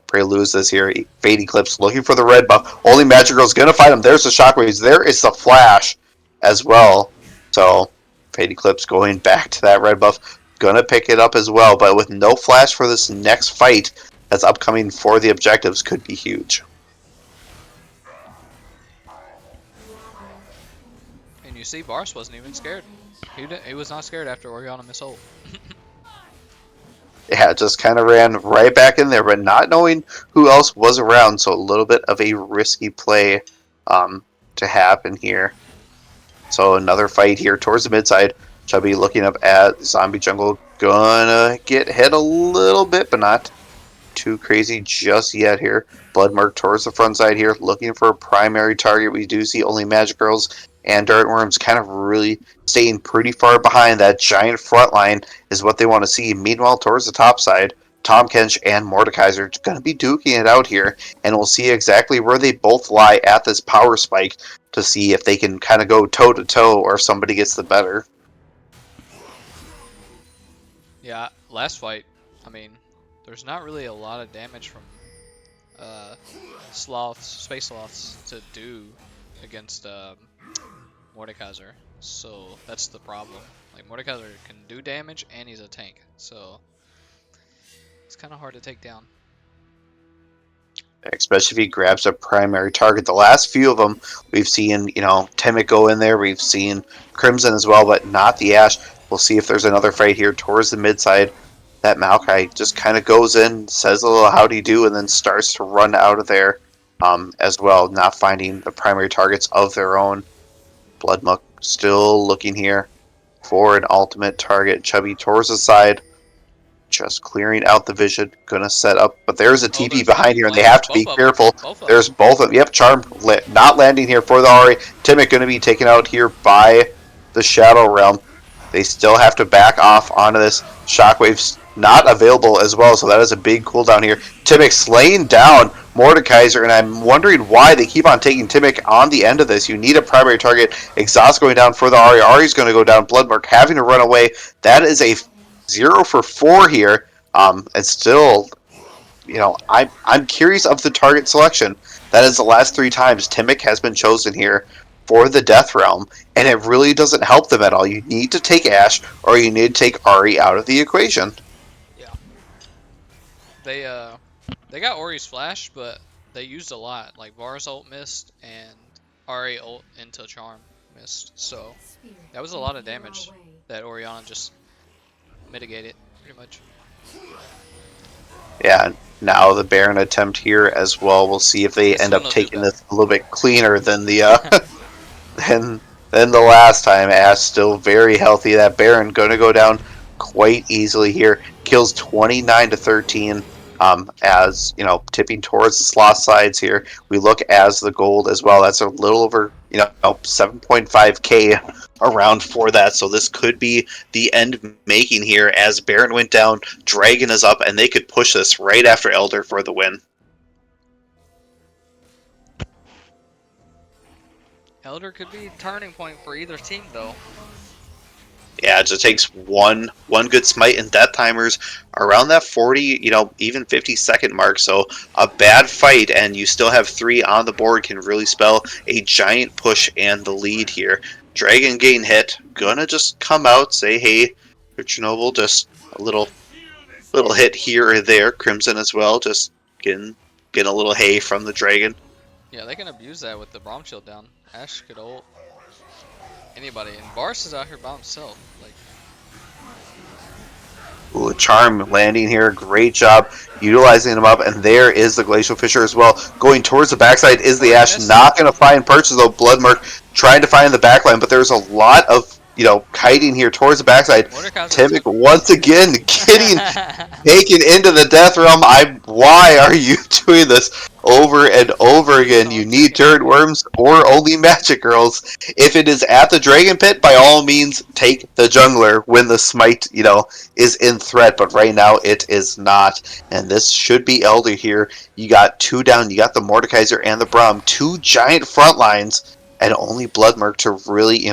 Preludes this here. Fade Eclipse looking for the red buff. Only Magic Girl's gonna fight him. There's the Shockwaves. There is the Flash as well. So Fade Eclipse going back to that red buff. Gonna pick it up as well, but with no Flash for this next fight that's upcoming for the objectives could be huge. And you see, Varus wasn't even scared. He was not scared after Oriana missed ult. Yeah, just kind of ran right back in there, but not knowing who else was around, so a little bit of a risky play to happen here. So another fight here towards the mid side. Chubby looking up at Zombie Jungle. Gonna get hit a little bit, but not too crazy just yet here. Bloodmark towards the front side here, looking for a primary target. We do see only Magic Girls and Dart Worms kind of really staying pretty far behind. That giant front line is what they want to see. Meanwhile, towards the top side, Tom Kench and Mordekaiser are going to be duking it out here, and we'll see exactly where they both lie at this power spike to see if they can kind of go toe-to-toe or if somebody gets the better. Yeah, last fight, I mean, there's not really a lot of damage from SpaceSloths to do against Mordekaiser, so that's the problem. Like, Mordekaiser can do damage and he's a tank, so it's kind of hard to take down. Especially if he grabs a primary target. The last few of them, we've seen, Timic go in there. We've seen Crimson as well, but not the Ashe. We'll see if there's another fight here towards the mid side. That Maokai just kind of goes in, says a little howdy do, and then starts to run out of there as well, not finding the primary targets of their own. Bloodmuck still looking here for an ultimate target. Chubby towards the side. Just clearing out the vision, gonna set up, but there's a TP behind here, and they have to be careful. There's both of them. Yep, Charm not landing here for the Ahri. Timic gonna be taken out here by the Shadow Realm. They still have to back off onto this. Shockwave's not available as well, so that is a big cooldown here. Timic slaying down Mordekaiser, and I'm wondering why they keep on taking Timic on the end of this. You need a primary target. Exhaust going down for the Ahri. Ahri's going to go down. Bloodmark having to run away. That is a 0 for 4 here, and still, I'm curious of the target selection. That is the last 3 times Timic has been chosen here for the Death Realm, and it really doesn't help them at all. You need to take Ashe, or you need to take Ahri out of the equation. Yeah. They got Ori's flash, but they used a lot. Like Varus ult missed, and Ahri ult into Charm missed. So that was a lot of damage that Oriana just mitigated, pretty much. Yeah, now the Baron attempt here as well. We'll see if they end up taking this a little bit cleaner than the than the last time. Ashe still very healthy. That Baron gonna go down quite easily here. Kills 29 to 13. As tipping towards the Sloth sides here. We look as the gold as well. That's a little over 7.5k around for that. So this could be the end making here as Baron went down, Dragon is up, and they could push this right after Elder for the win. Elder could be a turning point for either team, though. Yeah, it just takes one good smite, and death timers around that 40, even 50-second mark. So a bad fight, and you still have 3 on the board can really spell a giant push and the lead here. Dragon getting hit, gonna just come out, say hey, Chernobyl, just a little hit here or there. Crimson as well, just getting a little hay from the Dragon. Yeah, they can abuse that with the Braum shield down. Ashe could ult anybody, and Varus is out here by himself. Like, ooh, Charm landing here, great job utilizing him up, and there is the Glacial Fissure as well. Going towards the backside is the Ashe, not going to find Purchase though. Bloodmark trying to find the backline, but there's a lot of kiting here towards the backside. Timic once again getting taken into the Death Realm. Why are you doing this over and over again? You need Turret Worms or only Magic Girls. If it is at the Dragon Pit, by all means take the Jungler when the smite is in threat, but right now it is not, and this should be Elder here. You got 2 down, you got the Mordekaiser and the Braum, 2 giant front lines, and only Bloodmark to really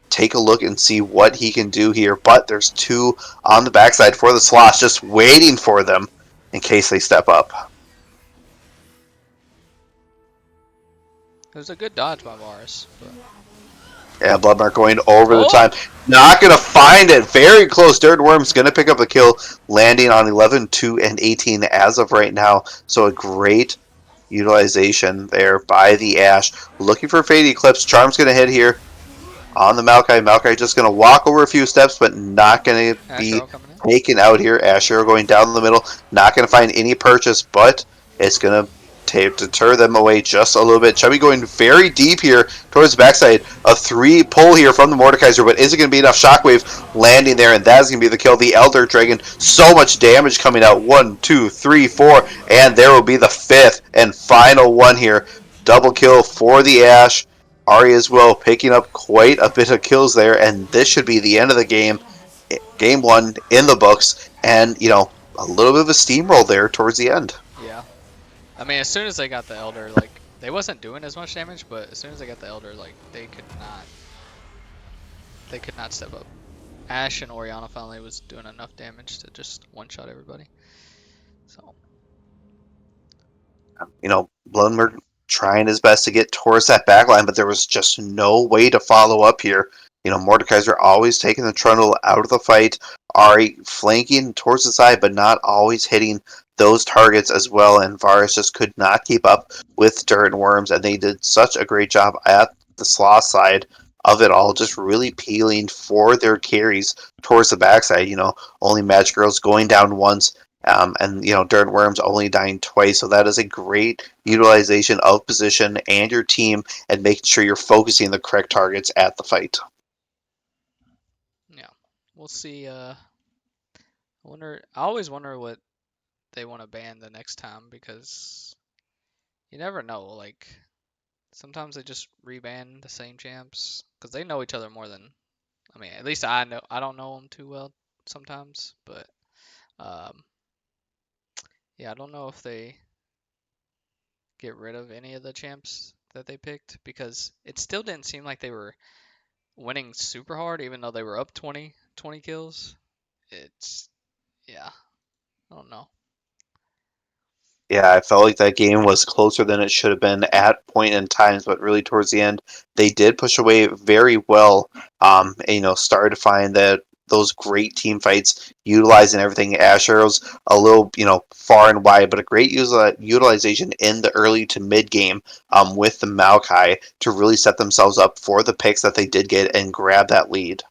take a look and see what he can do here. But there's 2 on the backside for the Sloths, just waiting for them in case they step up. it was a good dodge by Varus. But... yeah, Bloodmark going over the time. Not going to find it. Very close. Dirt Worm's going to pick up the kill, landing on 11, 2, and 18 as of right now. So a great utilization there by the Ashe. Looking for Fade Eclipse. Charm's going to hit here. on the Maokai. Maokai just going to walk over a few steps, but not going to be Ashero coming in. taken out here. Ashero going down the middle, not going to find any purchase, but it's going to deter them away just a little bit. Chubby going very deep here towards the backside. A 3 pull here from the Mordekaiser, but is it going to be enough? Shockwave landing there, and that is going to be the kill. The Elder Dragon, so much damage coming out. 1, 2, 3, 4, and there will be the 5th and final one here. Double kill for the Ash. Ari as well picking up quite a bit of kills there, and this should be the end of the game. Game 1 in the books, and, you know, a little bit of a steamroll there towards the end. Yeah. I mean, as soon as they got the Elder, like, they wasn't doing as much damage, but as soon as they got the Elder, like, they could not step up. Ash and Oriana finally was doing enough damage to just one-shot everybody. So, You know, Bloodmurk trying his best to get towards that backline, but there was just no way to follow up here. You know, Mordekaiser always taking the trundle out of the fight. Ari flanking towards the side, but not always hitting those targets as well. And Varus just could not keep up with Dirt and Worms, and they did such a great job at the Sloth side of it all, just really peeling for their carries towards the backside. You know, only Magic Girls going down once. And, you know, Dirt Worms only dying twice. So that is a great utilization of position and your team and making sure you're focusing the correct targets at the fight. yeah. We'll see. I always wonder what they want to ban the next time because you never know. Like, sometimes they just reban the same champs because they know each other more than, I mean, at least I don't know them too well sometimes, but um, yeah, I don't know if they get rid of any of the champs that they picked because it still didn't seem like they were winning super hard, even though they were up 20 kills. It's, yeah, I don't know. Yeah, I felt like that game was closer than it should have been at point in times, but really towards the end, they did push away very well. And, you know, started to find that those great team fights, utilizing everything. Ash Arrow's a little, you know, far and wide, but a great utilization in the early to mid game with the Maokai to really set themselves up for the picks that they did get and grab that lead.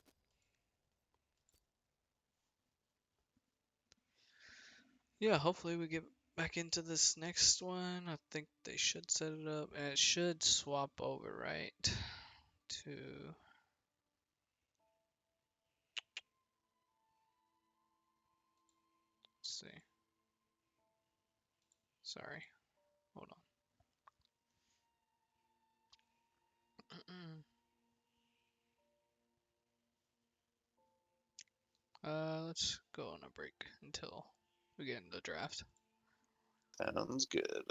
Yeah, hopefully we get back into this next one. I think they should set it up, and it should swap over, right? To, let's see. Sorry, hold on. Let's go on a break until we get into the draft. Sounds good.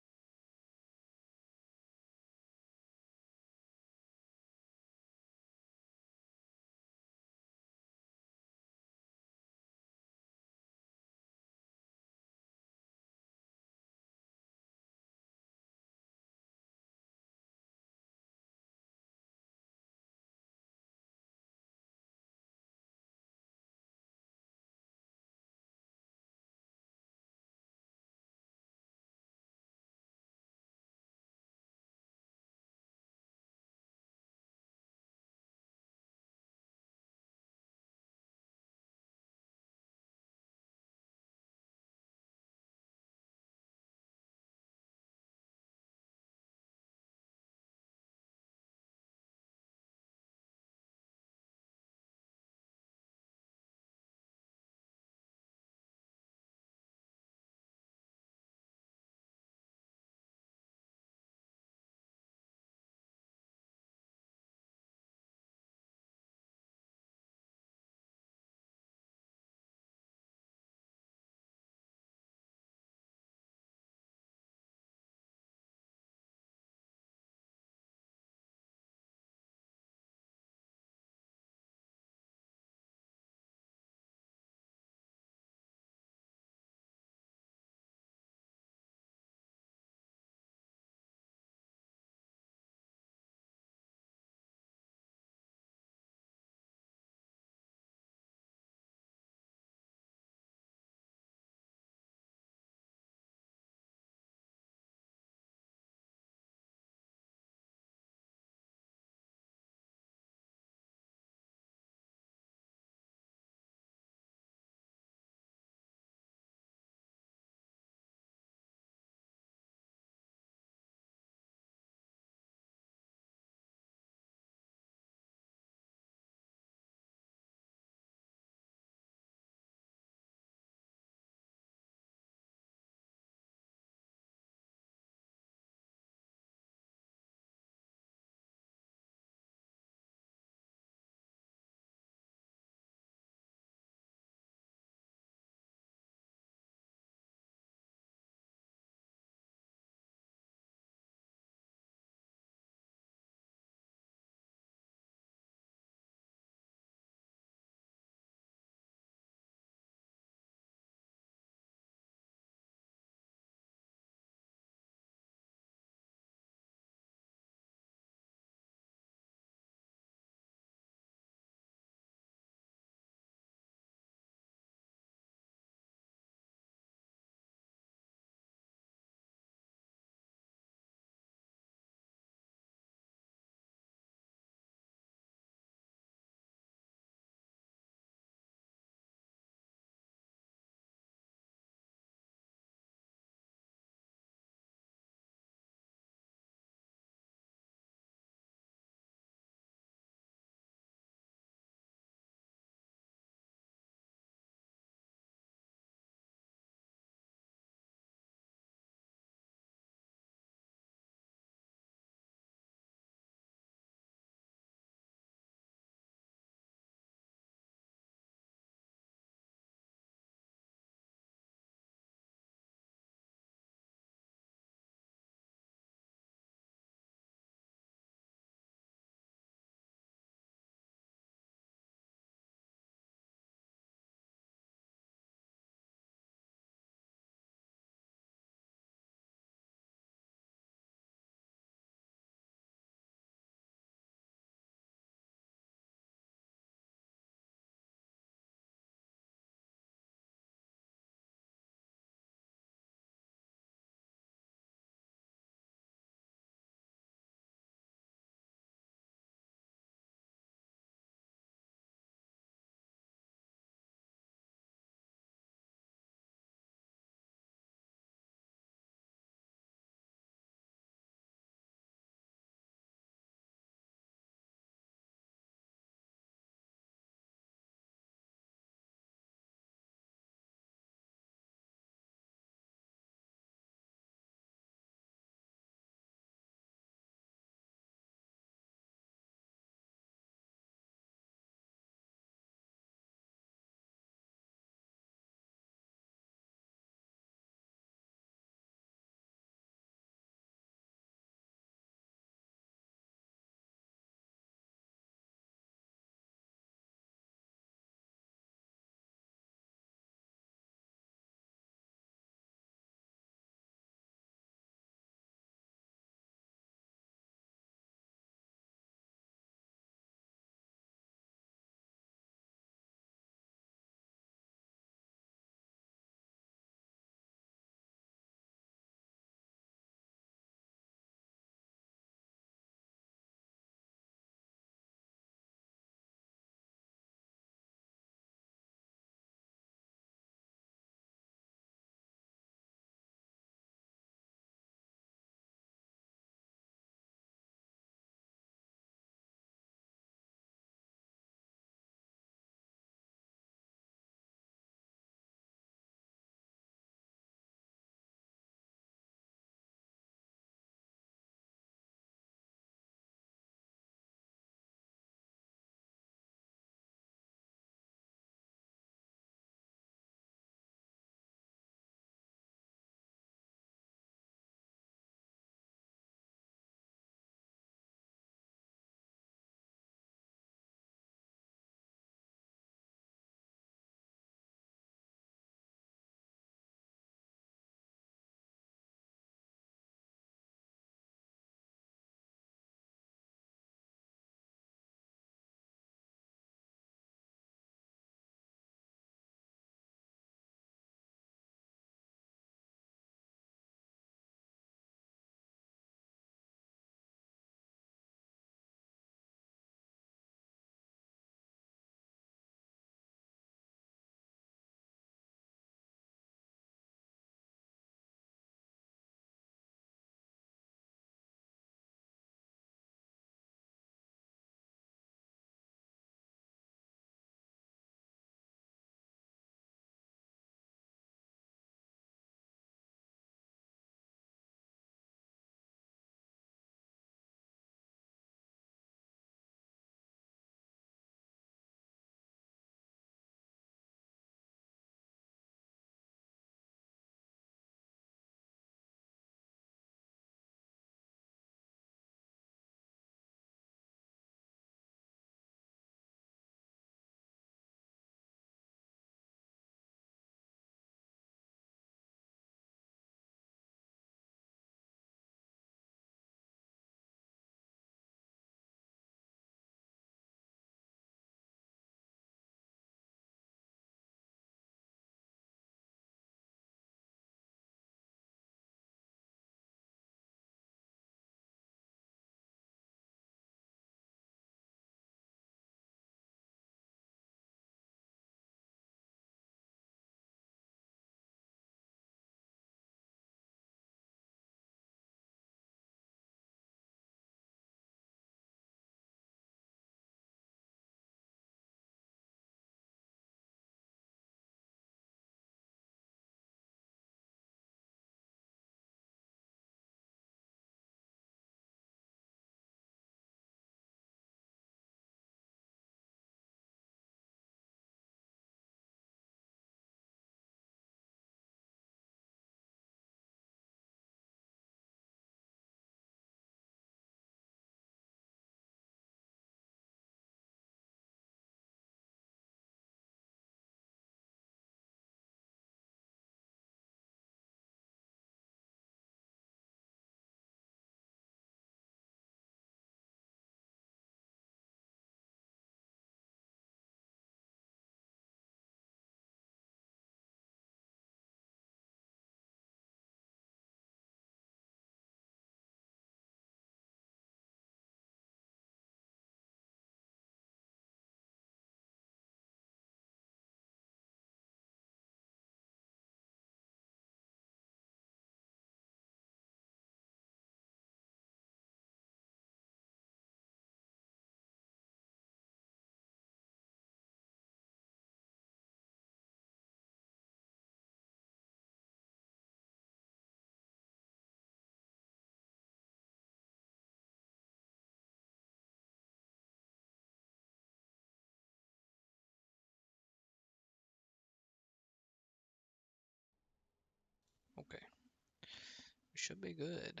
should be good.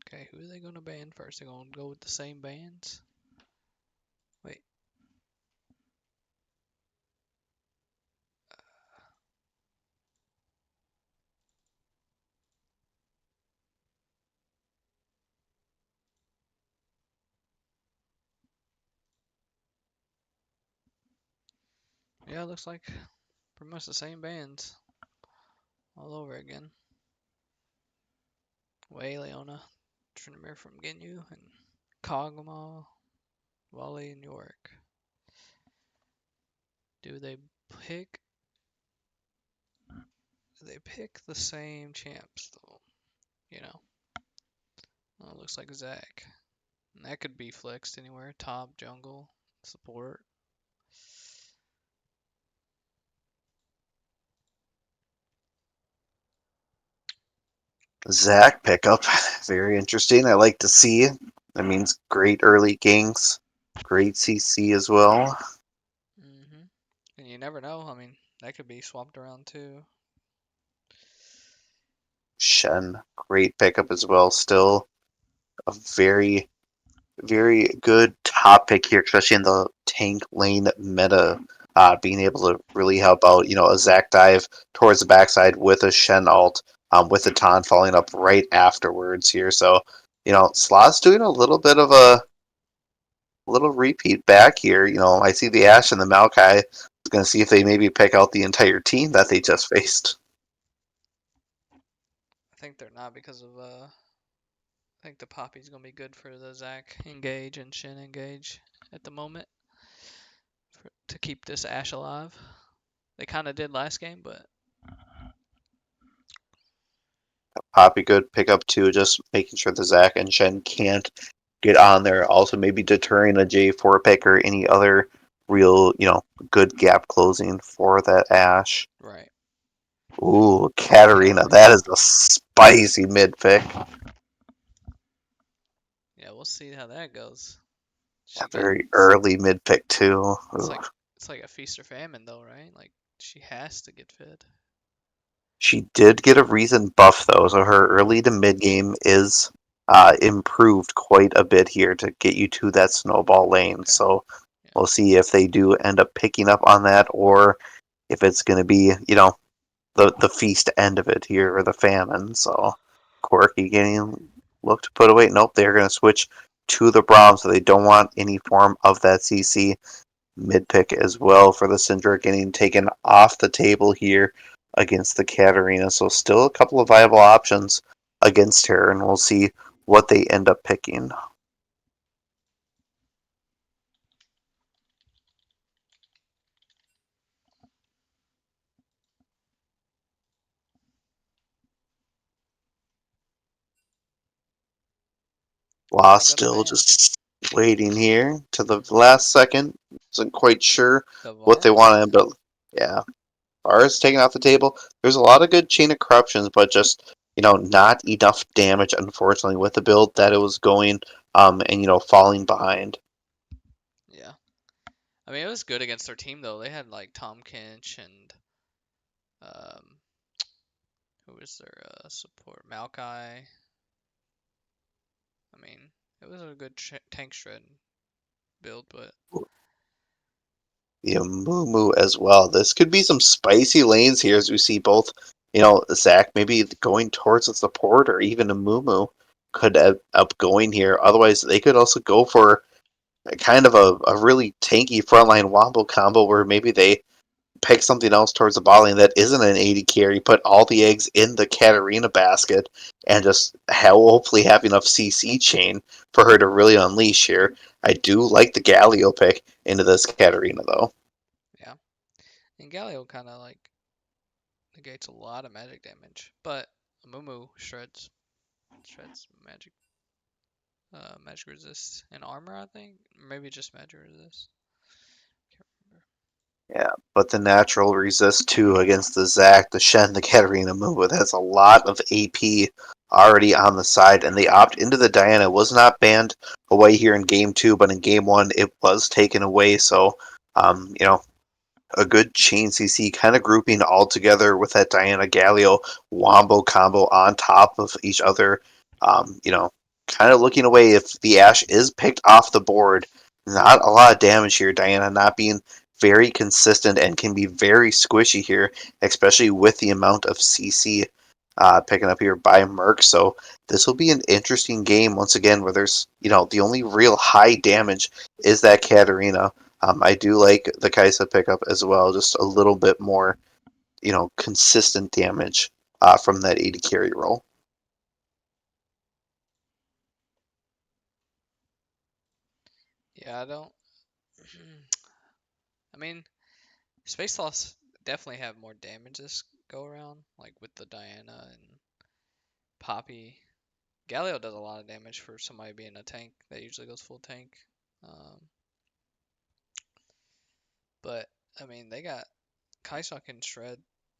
Okay, who are they going to ban first? They're going to go with the same bans? Wait. Yeah, it looks like pretty much the same bands all over again. Wei, Leona, Trinamir from Ginyu, and Kog'Maw, Wally, and York. Do they pick? Do they pick the same champs though? You know, well, it looks like Zac. And that could be flexed anywhere. Top, jungle, support. Zac pickup, very interesting. I like to see. That means great early ganks, great CC as well. And you never know. I mean, that could be swapped around too. Shen, great pickup as well. Still a very, very good top pick here, especially in the tank lane meta. Being able to really help out, a Zac dive towards the backside with a Shen ult, with the taunt falling up right afterwards here. So, Sloth's doing a little bit of a little repeat back here. I see the Ashe and the Maokai. I was going to see if they maybe pick out the entire team that they just faced. I think they're not because of I think the Poppy's gonna be good for the Zac engage and Shin engage at the moment to keep this Ashe alive. They kind of did last game, but Poppy good pickup too, just making sure the Zac and Shen can't get on there. Also maybe deterring a J4 pick or any other real, good gap closing for that Ashe. right. Ooh, Katarina, that is a spicy mid pick. Yeah, we'll see how that goes. A very early mid pick too. It's like a feast or famine though, right? Like she has to get fed. She did get a reason buff though, so her early to mid game is improved quite a bit here to get you to that snowball lane. Okay. So Yeah. we'll see if they do end up picking up on that, or if it's going to be, the feast end of it here, or the famine. So Quirky getting look to put away. Nope, they're going to switch to the Braum, so they don't want any form of that CC. Mid pick as well for the Syndra getting taken off the table here against the Katarina. So still a couple of viable options against her, and we'll see what they end up picking. Lost still just waiting here to the last second. Wasn't quite sure what they wanted, but yeah. Varus taken off the table. There's a lot of good Chain of Corruptions, but just, not enough damage, unfortunately, with the build that it was going, and, falling behind. Yeah. I mean, it was good against their team though. They had like Tom Kinch and who was their support? Maokai. I mean, it was a good tank shred build, but The Amumu as well. This could be some spicy lanes here as we see both, Zac maybe going towards the support, or even Amumu could end up going here. Otherwise, they could also go for kind of a really tanky frontline wombo combo where maybe they pick something else towards the bot lane that isn't an 80 carry, put all the eggs in the Katarina basket, and just hopefully have enough CC chain for her to really unleash here. I do like the Galio pick into this Katarina, though. yeah. And Galio kind of like negates a lot of magic damage, but Amumu shreds magic. Magic resist and armor, I think. Maybe just magic resist. Can't remember. Yeah, but the natural resist too against the Zac, the Shen, the Katarina move. That's a lot of AP already on the side, and they opt into the Diana. It was not banned away here in Game 2, but in Game 1 it was taken away, so a good chain CC kind of grouping all together with that Diana Galio wombo combo on top of each other. Kind of looking away if the Ashe is picked off the board. Not a lot of damage here. Diana not being very consistent and can be very squishy here, especially with the amount of CC picking up here by Murk. So this will be an interesting game once again where there's, the only real high damage is that Katarina. I do like the Kaisa pickup as well, just a little bit more, consistent damage from that 80 carry roll. Yeah, I don't. I mean, SpaceSloths definitely have more damage this go around, like with the Diana and Poppy. Galio does a lot of damage for somebody being a tank that usually goes full tank. But I mean, they got Kaisa can shred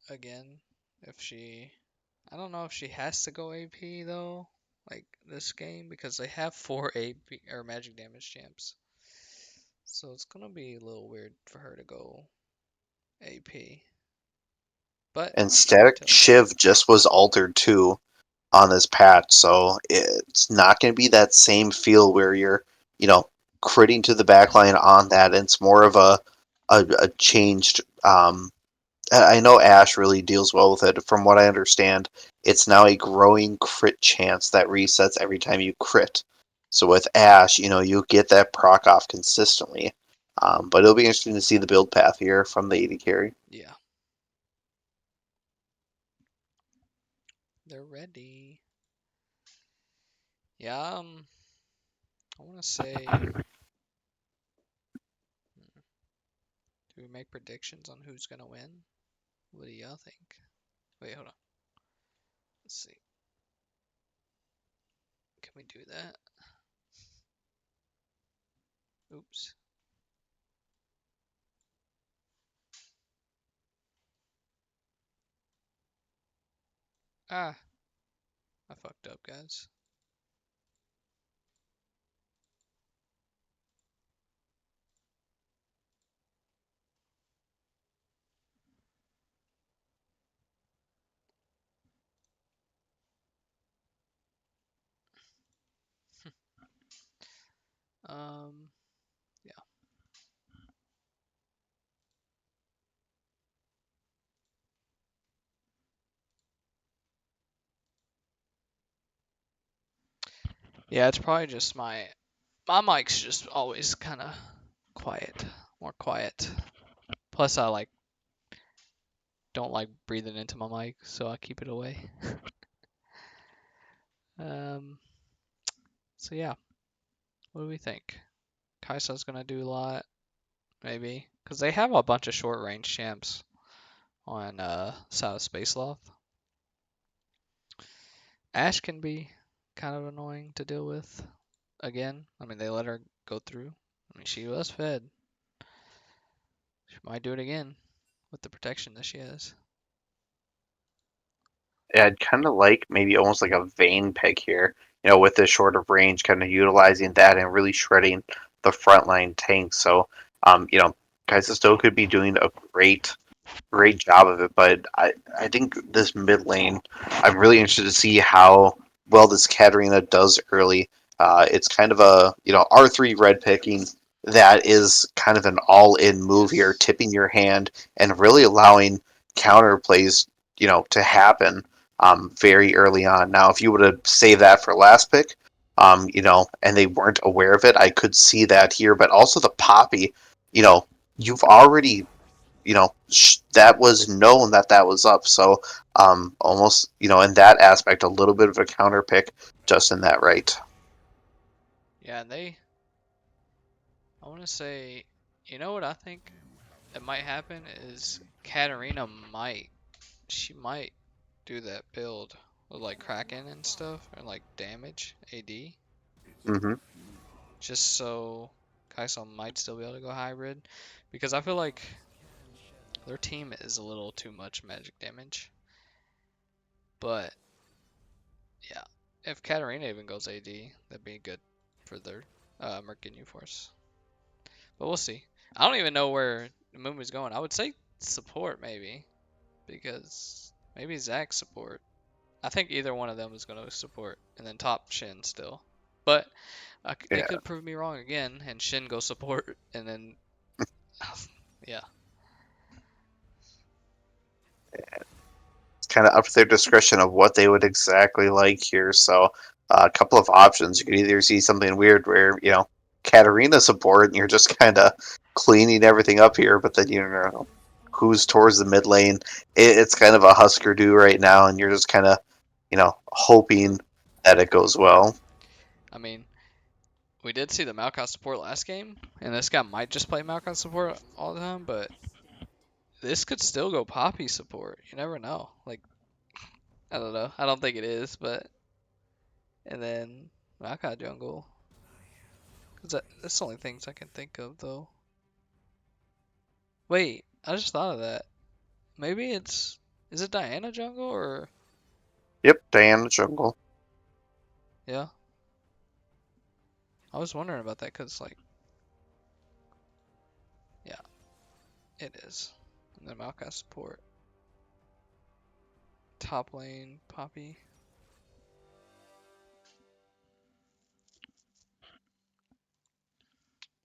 again if she. I don't know if she has to go AP though, like this game, because they have 4 AP or magic damage champs. So it's gonna be a little weird for her to go AP. But And Static Shiv just was altered too on this patch, so it's not going to be that same feel where you're, critting to the backline on that. It's more of a changed. I know Ashe really deals well with it. From what I understand, it's now a growing crit chance that resets every time you crit. So with Ashe, you get that proc off consistently. But it'll be interesting to see the build path here from the 80 carry. yeah, they're ready. Yeah, I want to say, do we make predictions on who's gonna win? What do y'all think? Wait, hold on. Let's see. Can we do that? Oops. Ah, I fucked up, guys. Yeah. Yeah, it's probably just my mic's just always kind of quiet, more quiet. Plus, I don't like breathing into my mic, so I keep it away. um. So yeah, what do we think? Kaisa's gonna do a lot, maybe, because they have a bunch of short range champs on South SpaceSloth. Ashe can be kind of annoying to deal with. Again, I mean, they let her go through. I mean, she was fed. She might do it again with the protection that she has. Yeah, I'd kind of like maybe almost like a Vayne pick here, with the shorter range, kind of utilizing that and really shredding the frontline tanks. So, Kaisa still could be doing a great job of it, but I think this mid lane, I'm really interested to see how well this Katarina does early. It's kind of a R3 red picking that is kind of an all-in move here, tipping your hand and really allowing counter plays to happen very early on. Now, if you would have saved that for last pick, and they weren't aware of it, I could see that here. But also the Poppy, you've already that was known that was up. So almost, in that aspect, a little bit of a counter pick just in that right. Yeah, and I want to say, you know what I think that might happen is Katarina she might do that build with like Kraken and stuff, or like damage AD, Mm-hmm. just so Kaisa might still be able to go hybrid, because I feel like their team is a little too much magic damage. But Yeah. If Katarina even goes AD, that'd be good for their Murk Ginyu force. But we'll see. I don't even know where Mumu's going. I would say support maybe, because maybe Zach support. I think either one of them is going to support, and then top Shin still. But they Yeah. could prove me wrong again, and Shin go support, and then yeah. It's kind of up to their discretion of what they would exactly like here. So a couple of options. You could either see something weird where, Katarina support and you're just kind of cleaning everything up here, but then you know who's towards the mid lane. It's kind of a Husker do right now, and you're just kind of, hoping that it goes well. I mean, we did see the Malkout support last game, and this guy might just play Malkout support all the time, but this could still go Poppy support. You never know. Like, I don't know. I don't think it is, but and then Malkout jungle. Cause that's the only things I can think of though. Wait, I just thought of that. Maybe is it Diana jungle or Yep, Diana jungle. yeah? I was wondering about that because like yeah, it is. And then Malkout support. Top lane Poppy.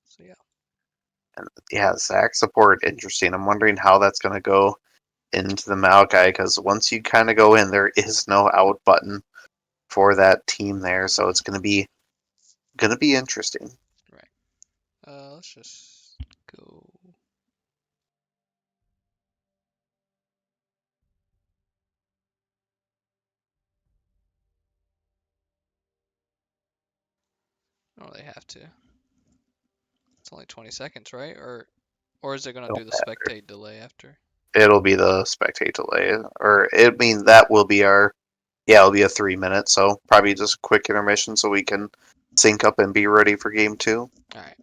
So yeah. And yeah, Zach support, interesting. I'm wondering how that's going to go into the Maokai, because once you kind of go in, there is no out button for that team there, so it's going to be interesting. Right. Let's just go. I don't really have to. It's only 20 seconds, right? Or is it gonna do Don't the matter. spectate delay after? It'll be the spectate delay, or it mean that will be our it'll be a 3 minute, so probably just a quick intermission so we can sync up and be ready for game two. All right.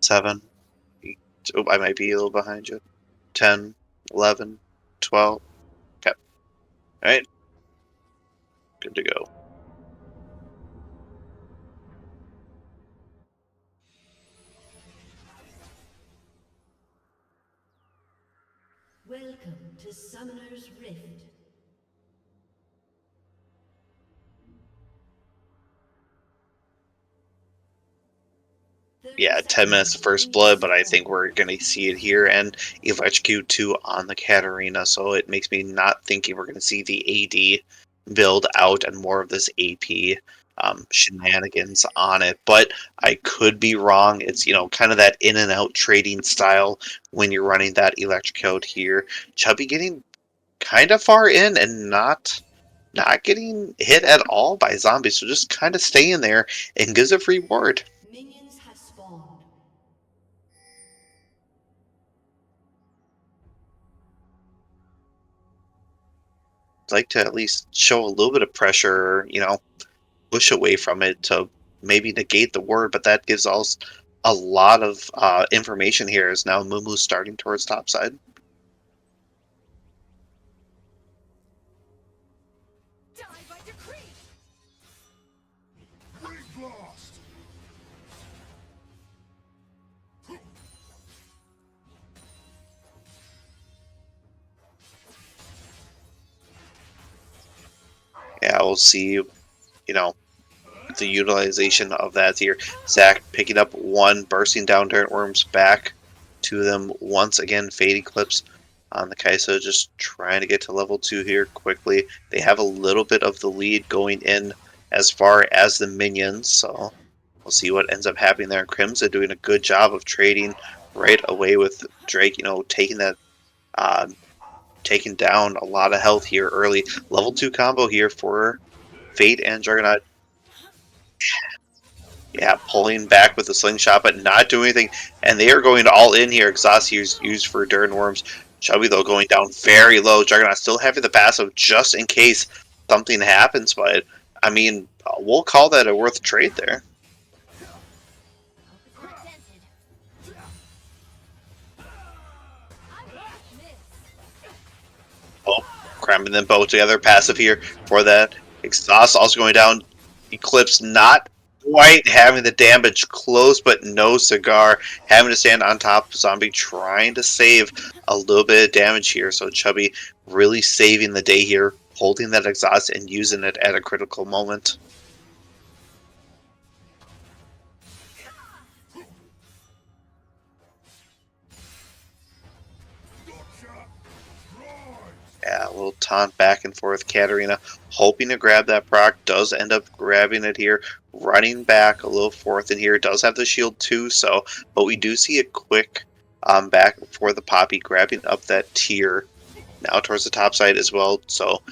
7. Oh, I might be a little behind you. 10, 11, 12. Okay. Alright. Good to go. Welcome to Summoner's Rift. Yeah, 10 minutes of first blood, but I think we're going to see it here and electrocute 2 on the Katarina, so it makes me not thinking we're going to see the AD build out and more of this AP shenanigans on it. But I could be wrong. It's, kind of that in and out trading style when you're running that electrocute here. Chubby getting kind of far in and not getting hit at all by zombies, so just kind of staying there and gives a free ward. Minions have spawned. Like to at least show a little bit of pressure, push away from it to maybe negate the word, but that gives us a lot of information here as now Mumu's starting towards top side. Yeah, we'll see, the utilization of that here. Zach picking up 1, bursting down Dirt Worms back to them once again. Fade Eclipse on the Kai'Sa, just trying to get to level 2 here quickly. They have a little bit of the lead going in as far as the minions, so we'll see what ends up happening there. Crimson doing a good job of trading right away with Drake, taking that taking down a lot of health here early. Level 2 combo here for Fate and Juggernaut. Yeah, pulling back with the slingshot, but not doing anything. And they are going all in here. Exhaust used for Dirt Worms. Chubby, though, going down very low. Juggernaut still having the passive just in case something happens. But, I mean, we'll call that a worth trade there. Oh, cramming them both together. Passive here for that. Exhaust also going down. Eclipse not quite having the damage, close but no cigar, having to stand on top of Zombie, trying to save a little bit of damage here. So Chubby really saving the day here, holding that exhaust and using it at a critical moment. Yeah, a little taunt back and forth. Katarina hoping to grab that proc, does end up grabbing it here, running back a little forth in here, does have the shield too, so, but we do see a quick back for the Poppy, grabbing up that tier now towards the top side as well, so,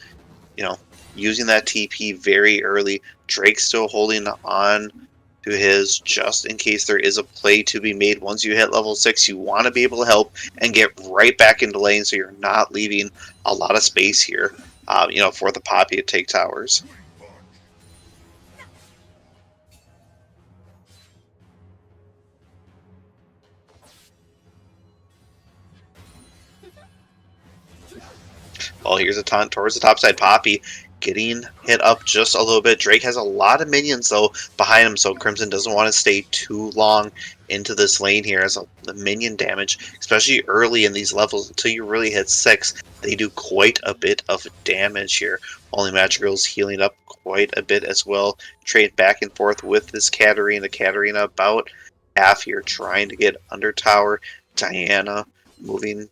using that TP very early. Drake still holding on to his just in case there is a play to be made. Once you hit level 6, you want to be able to help and get right back into lane so you're not leaving a lot of space here, for the Poppy to take towers. Well, here's a taunt towards the top side. Poppy getting hit up just a little bit. Drake has a lot of minions, though, behind him, so Crimson doesn't want to stay too long into this lane here as the minion damage, especially early in these levels until you really hit 6. They do quite a bit of damage here. Only Magical's healing up quite a bit as well. Trade back and forth with this Katarina. Katarina about half here, trying to get under tower. Diana moving,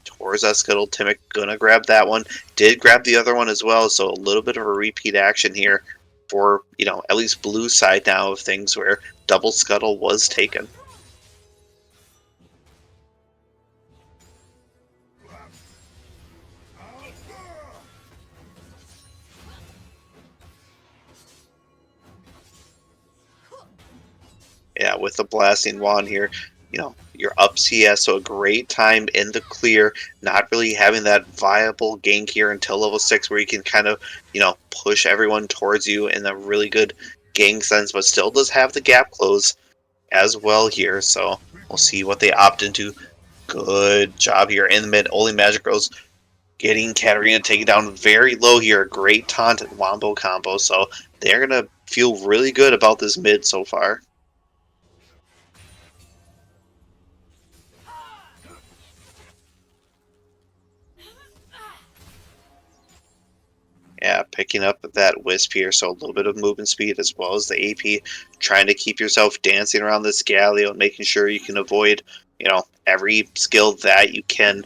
towards that Scuttle. Timic gonna grab that one. Did grab the other one as well, so a little bit of a repeat action here for, at least blue side now of things where double Scuttle was taken. Yeah, with the blasting wand here, you're up CS, so a great time in the clear, not really having that viable gank here until level 6 where you can kind of, push everyone towards you in a really good gank sense, but still does have the gap close as well here, so we'll see what they opt into. Good job here in the mid. Only Magic Girls getting Katarina taken down very low here. Great taunt and wombo combo, so they're going to feel really good about this mid so far. Yeah, picking up that Wisp here, so a little bit of movement speed as well as the AP, trying to keep yourself dancing around this Galio and making sure you can avoid, every skill that you can.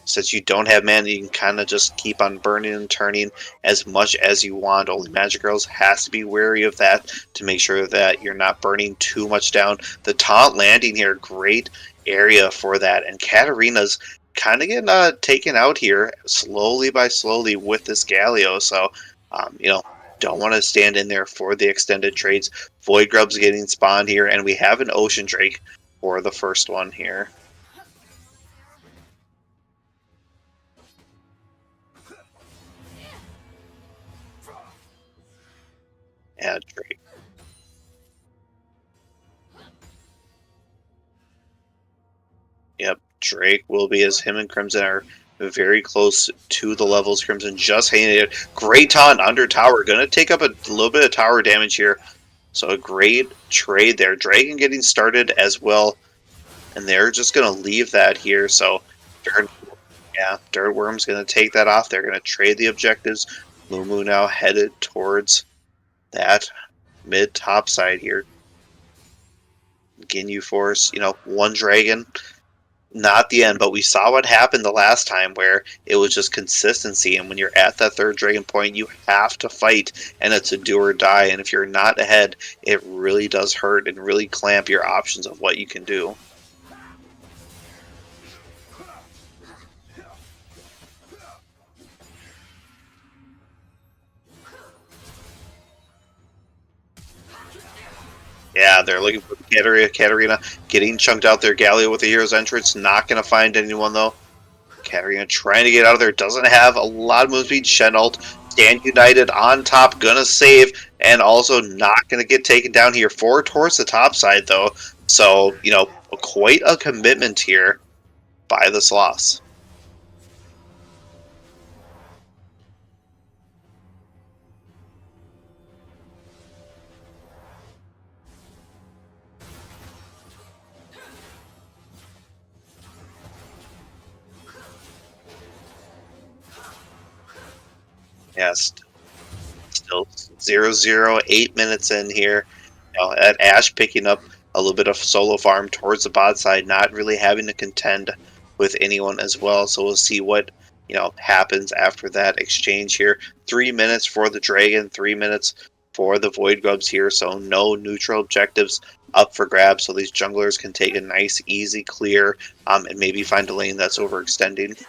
Since you don't have mana, you can kind of just keep on burning and turning as much as you want. Only Magic Girls has to be wary of that to make sure that you're not burning too much down. The taunt landing here, great area for that. And Katarina's kind of getting taken out here slowly by slowly with this Galio. So, don't want to stand in there for the extended trades. Void Grub's getting spawned here, and we have an Ocean Drake for the first one here. Yeah, Drake. Yep, Drake will be, as him and Crimson are very close to the levels. Crimson just hanging it. Great taunt under tower. Going to take up a little bit of tower damage here. So a great trade there. Dragon getting started as well. And they're just going to leave that here. So Dirt Worm's going to take that off. They're going to trade the objectives. Mumu now headed towards that mid-top side here. Ginyu Force, one dragon. Not the end, but we saw what happened the last time where it was just consistency. And when you're at that third dragon point, you have to fight, and it's a do or die. And if you're not ahead, it really does hurt and really clamp your options of what you can do. Yeah, they're looking for Katarina getting chunked out there. Galio with the hero's entrance, not going to find anyone though. Katarina trying to get out of there, doesn't have a lot of move speed. Shenult, Stand United on top, gonna save, and also not going to get taken down here. 4 towards the top side though, so, quite a commitment here by the Sloths. Yes, still 0-0, 8 minutes in here. At Ash picking up a little bit of solo farm towards the bot side, not really having to contend with anyone as well. So we'll see what happens after that exchange here. 3 minutes for the Dragon, 3 minutes for the Void Grubs here. So no neutral objectives up for grabs. So these junglers can take a nice, easy clear and maybe find a lane that's overextending.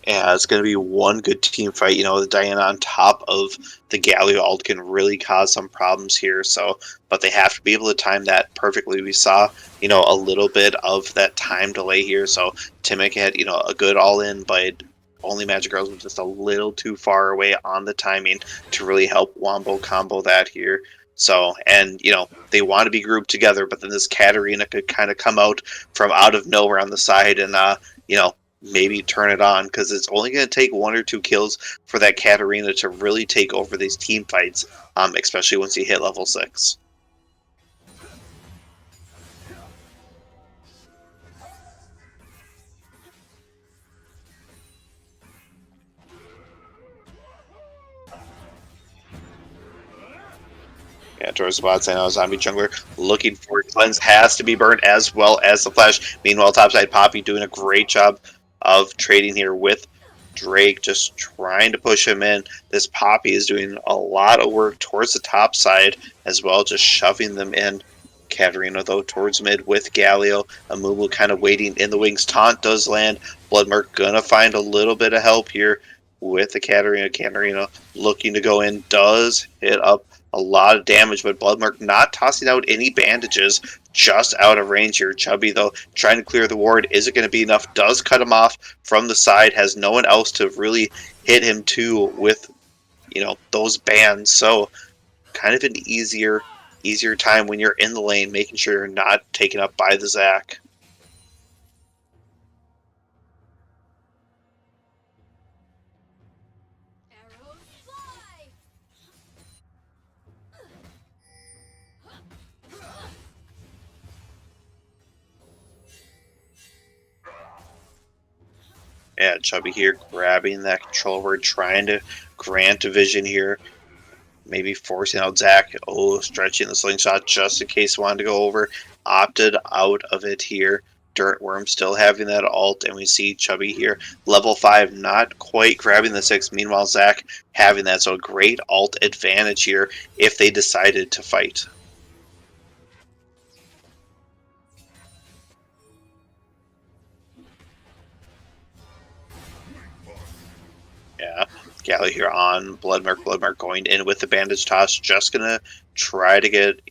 Yeah, it's going to be one good team fight. The Diana on top of the Galio ult can really cause some problems here. So, but they have to be able to time that perfectly. We saw, a little bit of that time delay here. So Timic had, a good all-in, but only Magic Girls was just a little too far away on the timing to really help wombo combo that here. So, and, they want to be grouped together, but then this Katarina could kind of come out from out of nowhere on the side and, maybe turn it on, because it's only going to take 1 or 2 kills for that Katarina to really take over these team fights, especially once you hit level 6. Yeah, towards the bot side now, Zombie Jungler looking for cleanse, has to be burned as well as the flash. Meanwhile, topside Poppy doing a great job of trading here with Drake, just trying to push him in. This Poppy is doing a lot of work towards the top side as well, just shoving them in. Katarina, though, towards mid with Galio. Amumu kind of waiting in the wings. Taunt does land. Blood Murk gonna find a little bit of help here with the Katarina. Katarina looking to go in, does hit up a lot of damage, but Bloodmark not tossing out any bandages, just out of range here. Chubby, though, trying to clear the ward. Is it going to be enough? Does cut him off from the side, has no one else to really hit him too with, those bans. So kind of an easier time when you're in the lane, making sure you're not taken up by the Zac. Arrows fly. Yeah, Chubby here grabbing that control word, trying to grant a vision here. Maybe forcing out Zac. Oh, stretching the slingshot just in case wanted to go over. Opted out of it here. Dirtworm still having that ult, and we see Chubby here. Level 5, not quite grabbing the 6. Meanwhile, Zac having that. So a great ult advantage here if they decided to fight. Yeah, Galley here on Bloodmark going in with the bandage toss, just gonna try to get,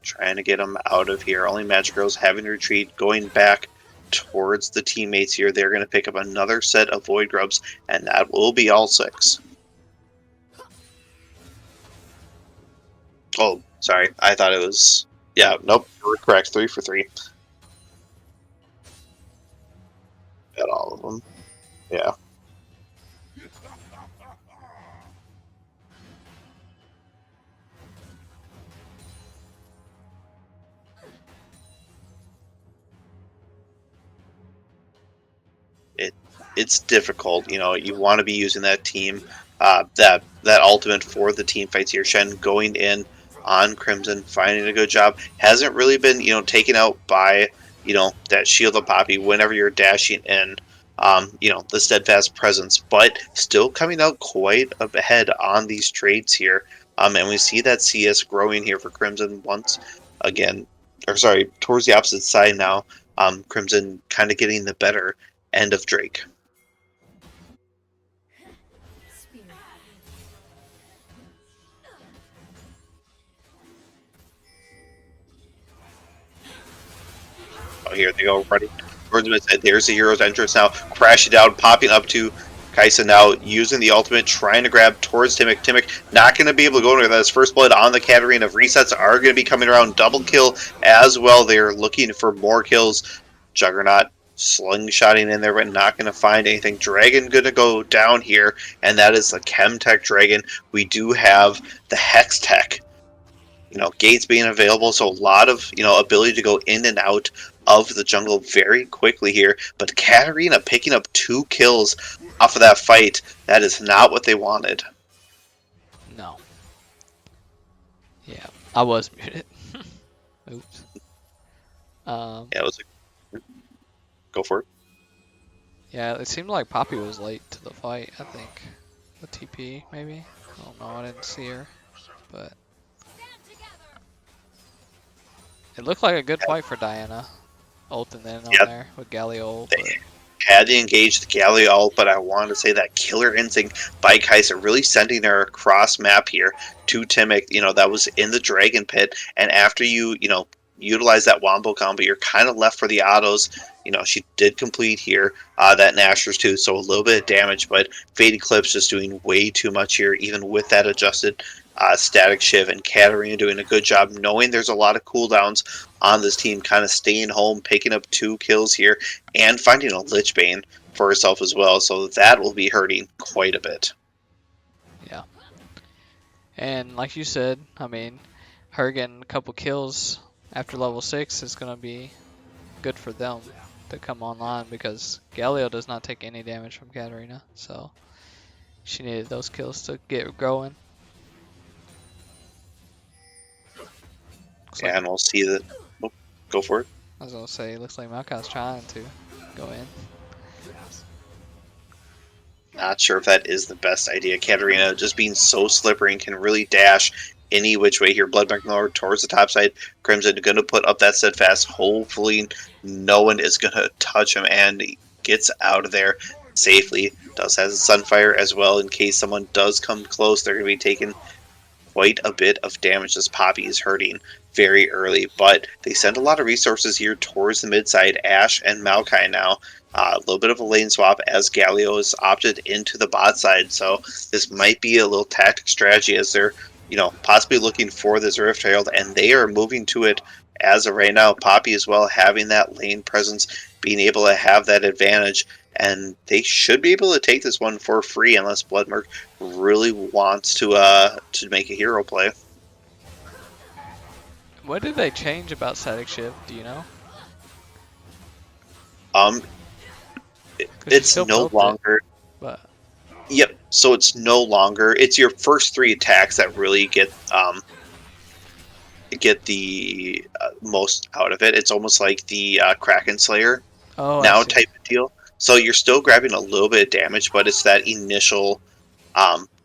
trying to get him out of here. Only Magic Girls having to retreat, going back towards the teammates here. They're gonna pick up another set of Void Grubs, and that will be all 6. Oh, sorry, I thought it was, yeah, nope, you were correct, 3 for 3. Got all of them, yeah. It's difficult, you want to be using that team, that ultimate for the team fights here. Shen going in on Crimson, finding a good job. Hasn't really been, taken out by, that shield of Poppy whenever you're dashing in, the steadfast presence, but still coming out quite ahead on these trades here. And we see that CS growing here for Crimson once again, or sorry, towards the opposite side now. Crimson kind of getting the better end of Drake. Oh, here they go, running towards the mid. There's the hero's entrance now, crashing down, popping up to Kaisa now, using the ultimate, trying to grab towards Timok. Timok not going to be able to go into that. His first blood on the Katarina. Resets are going to be coming around. Double kill as well. They're looking for more kills. Juggernaut slingshotting in there, but not going to find anything. Dragon going to go down here, and that is the Chemtech Dragon. We do have the Hex Tech. Gates being available, so a lot of, ability to go in and out of the jungle very quickly here. But Katarina picking up 2 kills off of that fight. That is not what they wanted. No. Yeah, I was muted. Oops. Yeah, it was go for it. Yeah, it seemed like Poppy was late to the fight, I think. The TP, maybe? I don't know, I didn't see her. But it looked like a good fight for Diana. Ulting in on there with Galio. They had to engage the Galio, but I wanted to say that killer instinct by Kaisa really sending her across map here to Timok, that was in the Dragon Pit. And after you, utilize that wombo combo, you're kind of left for the autos. She did complete here that Nashor's too, so a little bit of damage, but Fade Eclipse just doing way too much here, even with that adjusted static shiv, and Katarina doing a good job knowing there's a lot of cooldowns on this team, kind of staying home, picking up 2 kills here, and finding a Lich Bane for herself as well, so that will be hurting quite a bit. Yeah. And like you said, I mean, her getting a couple kills after level 6 is going to be good for them to come online, because Galio does not take any damage from Katarina, so she needed those kills to get going. Yeah, and we'll see that. Oh, go for it. I was going to say, it looks like Maoka's trying to go in. Not sure if that is the best idea. Katarina just being so slippery and can really dash any which way here. Bloodmark Lord towards the top side. Crimson going to put up that steadfast. Hopefully no one is going to touch him, and he gets out of there. safely. Does has Sunfire as well in case someone does come close. They're going to be taking quite a bit of damage as Poppy is hurting very early, but they send a lot of resources here towards the mid side. Ashe and Maokai now. A little bit of a lane swap as Galio is opted into the bot side, so this might be a little tactic strategy as they're, possibly looking for this Rift Herald, and they are moving to it as of right now. Poppy as well having that lane presence, being able to have that advantage, and they should be able to take this one for free unless Bloodmurk really wants to make a hero play. What did they change about static shift? Do you know? Um, 'Cause you it's still no built it, longer. but Yep. So it's no longer. It's your first 3 attacks that really get the most out of it. It's almost like the Kraken Slayer oh, I now see. type of deal. So you're still grabbing a little bit of damage, but it's that initial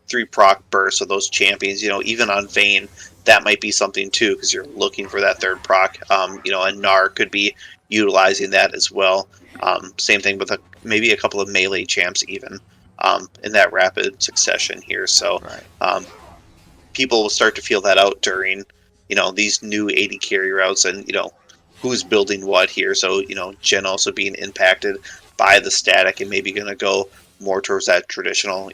3 proc burst of those champions. Even on Vayne, that might be something too because you're looking for that 3rd proc. And Gnar could be utilizing that as well. Same thing with maybe a couple of melee champs even in that rapid succession here. So Right. people will start to feel that out during these new 80 carry routes and who's building what here. So Jen also being impacted by the static and maybe going to go more towards that traditional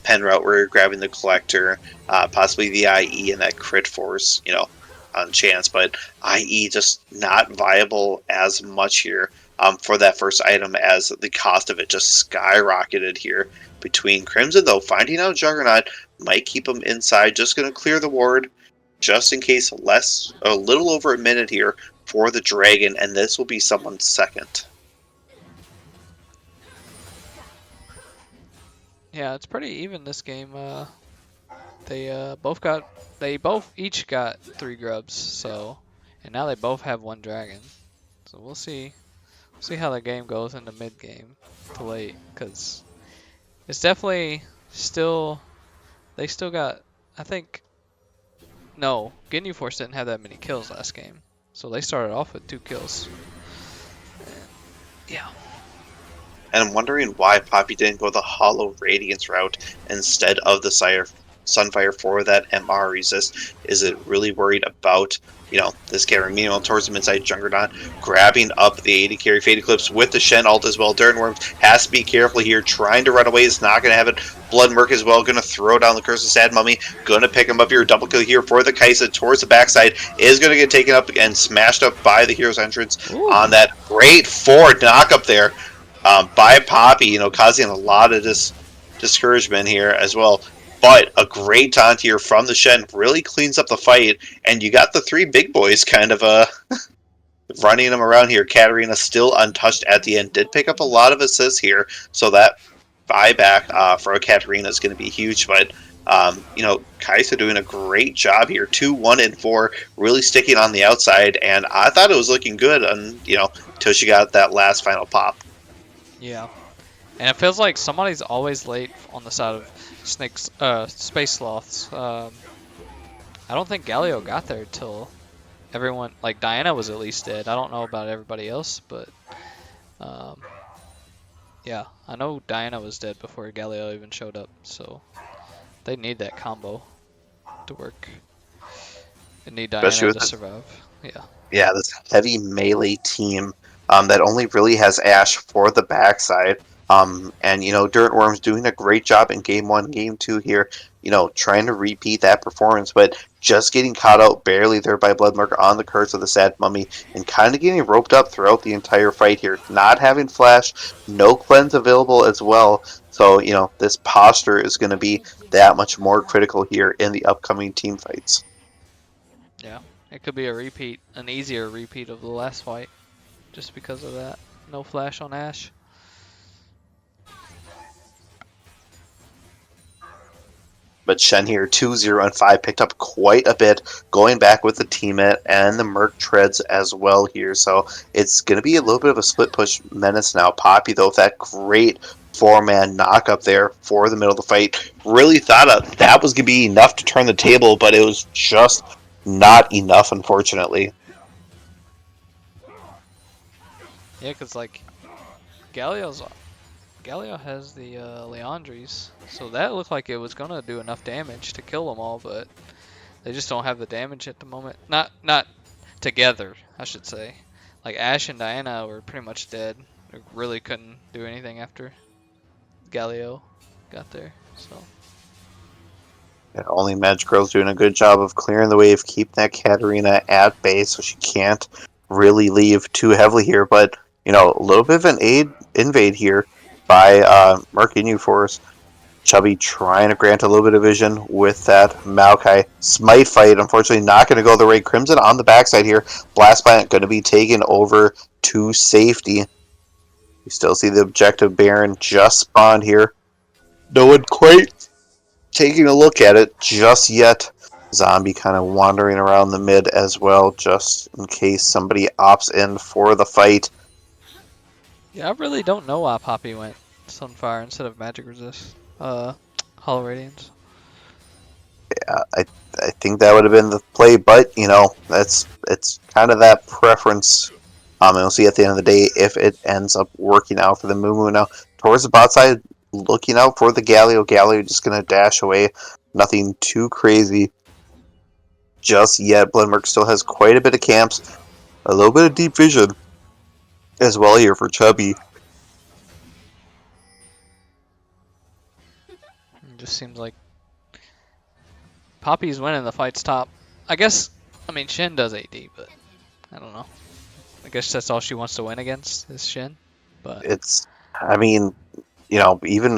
pen route where you're grabbing the collector, possibly the IE and that crit force on chance, but IE just not viable as much here for that first item as the cost of it just skyrocketed here between Crimson. Though finding out Juggernaut might keep him inside, just going to clear the ward just in case. A little over a minute here for the dragon, and this will be someone's second. Yeah, it's pretty even this game. They both each got 3 grubs, so, and now they both have 1 dragon. So we'll see how the game goes in the mid game to late, because it's definitely still, they still got, I think, no, Ginyu Force didn't have that many kills last game, so they started off with 2 kills. Yeah. And I'm wondering why Poppy didn't go the Hollow Radiance route instead of the Sunfire for that MR resist. Is it really worried about, this carrying meanwhile towards the inside Juggernaut, grabbing up the 80 carry Fade Eclipse with the Shen ult as well. Dirtworms has to be careful here, trying to run away. Is not going to have it. Blood Murk as well, going to throw down the Curse of Sad Mummy, going to pick him up here. Double kill here for the Kaisa towards the backside. Is going to get taken up and smashed up by the Hero's Entrance. Ooh. On that great forward knock up there. By Poppy, causing a lot of discouragement here as well. But a great taunt here from the Shen really cleans up the fight, and you got the 3 big boys kind of running them around here. Katarina still untouched at the end. Did pick up a lot of assists here, so that buyback for Katarina is going to be huge. But Kaisa doing a great job here. 2, 1, and 4, really sticking on the outside, and I thought it was looking good until she got that last final pop. Yeah, and it feels like somebody's always late on the side of SpaceSloths. I don't think Galio got there till everyone, like Diana was at least dead. I don't know about everybody else, but yeah, I know Diana was dead before Galio even showed up, so they need that combo to work. They need Diana to survive. Yeah, this heavy melee team that only really has Ashe for the backside. And Dirtworm's doing a great job in game 1, game 2 here, trying to repeat that performance, but just getting caught out barely there by Bloodmark on the Curse of the Sad Mummy, and kind of getting roped up throughout the entire fight here. Not having flash, no cleanse available as well. So, this posture is going to be that much more critical here in the upcoming team fights. Yeah, it could be a repeat, an easier repeat of the last fight, just because of that. No flash on Ashe. But Shen here, 2-0 and 5, picked up quite a bit, going back with the teammate and the Murk treads as well here. So it's going to be a little bit of a split push menace now. Poppy, though, with that great 4-man knock up there for the middle of the fight, really thought that was going to be enough to turn the table, but it was just not enough, unfortunately. Yeah, because, like, Galio's Galio has the Leandries, so that looked like it was gonna do enough damage to kill them all, but they just don't have the damage at the moment. Not together, I should say. Like Ashe and Diana were pretty much dead. They really couldn't do anything after Galio got there. So Yeah, only Magic Girl's doing a good job of clearing the wave, keeping that Katarina at bay, so she can't really leave too heavily here. But a little bit of an invade here by Murk Ginyu Force. Chubby trying to grant a little bit of vision with that Maokai. Smite fight, unfortunately, not going to go the way. Crimson on the backside here. Blast Plant going to be taken over to safety. You still see the objective Baron just spawned here. No one quite taking a look at it just yet. Zombie kind of wandering around the mid as well, just in case somebody opts in for the fight. yeah, I really don't know why Poppy went Sunfire instead of Magic Resist. Hollow Radiance. I think that would have been the play, but it's kind of that preference. And we'll see at the end of the day if it ends up working out for the Moo now. Towards the bot side, looking out for the Galio. Galio just gonna dash away. Nothing too crazy just yet. Bloodmark still has quite a bit of camps, a little bit of deep vision as well here for Chubby. It just seems like Poppy's winning the fight's top. I guess, Shin does AD, but I don't know. I guess that's all she wants to win against is Shin. But Even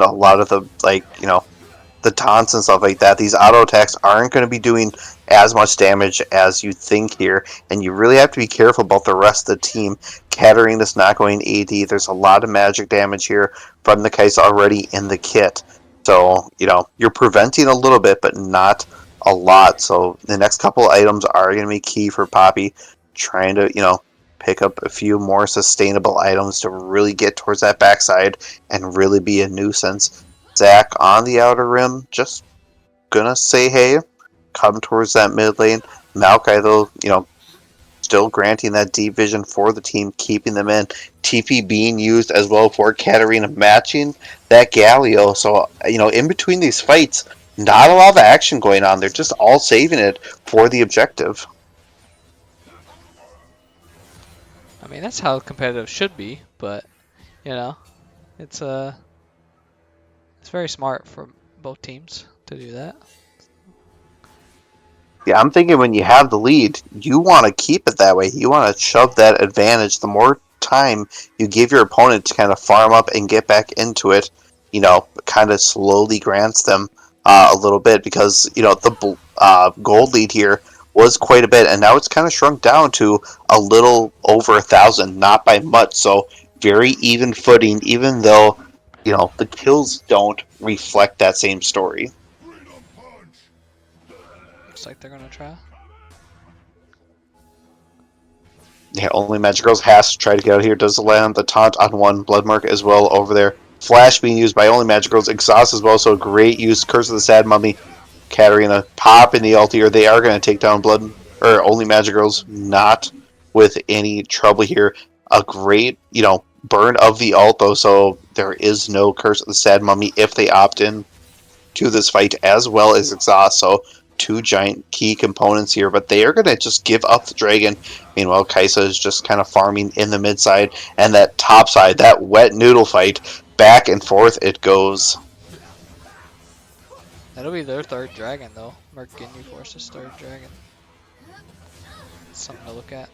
a lot of the taunts and stuff like that, these auto attacks aren't going to be doing as much damage as you think here, and you really have to be careful about the rest of the team. Katarina's not going AD. There's a lot of magic damage here from the Kai'Sa already in the kit. So, you're preventing a little bit, but not a lot. So the next couple items are going to be key for Poppy, trying to, pick up a few more sustainable items to really get towards that backside and really be a nuisance. Zach on the outer rim, just gonna say hey, come towards that mid lane. Maokai though, still granting that deep vision for the team, keeping them in. TP being used as well for Katarina, matching that Galio. So, in between these fights, not a lot of action going on. They're just all saving it for the objective. that's how competitive should be. But it's it's very smart for both teams to do that. Yeah, I'm thinking when you have the lead, you want to keep it that way. You want to shove that advantage. The more time you give your opponent to kind of farm up and get back into it, kind of slowly grants them a little bit, because the gold lead here was quite a bit, and now it's kind of shrunk down to a little over 1,000, not by much. So very even footing, even though the kills don't reflect that same story. Looks like they're gonna try. Yeah, only Magic Girls has to try to get out here. Does land the taunt on one. Bloodmark as well over there. Flash being used by only Magic Girls. Exhaust as well, so great use. Curse of the Sad Mummy. Katarina pop in the ulti, or they are going to take down only Magic Girls. Not with any trouble here. A great, burn of the ult though, so there is no Curse of the Sad Mummy if they opt in to this fight, as well as exhaust. So two giant key components here, but they are going to just give up the dragon. Meanwhile, Kai'Sa is just kind of farming in the mid side, and that top side, that wet noodle fight, back and forth it goes. That'll be their third dragon though. Murk Ginyu Force's third dragon. Something to look at.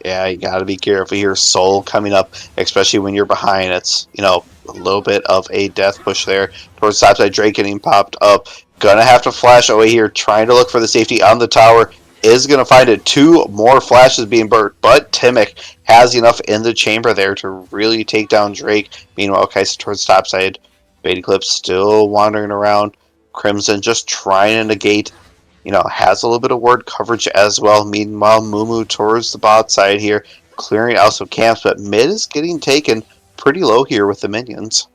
Yeah, you got to be careful here. Soul coming up, especially when you're behind. It's, a little bit of a death push there towards the top side. Drake getting popped up. Gonna have to flash away here, trying to look for the safety on the tower. Is gonna find it. Two more flashes being burnt, but Timic has enough in the chamber there to really take down Drake. Meanwhile, Kai'Sa towards the top side. Beta Clip still wandering around. Crimson just trying to negate. Has a little bit of ward coverage as well. Meanwhile, Mumu towards the bot side here, clearing out some camps, but mid is getting taken pretty low here with the minions.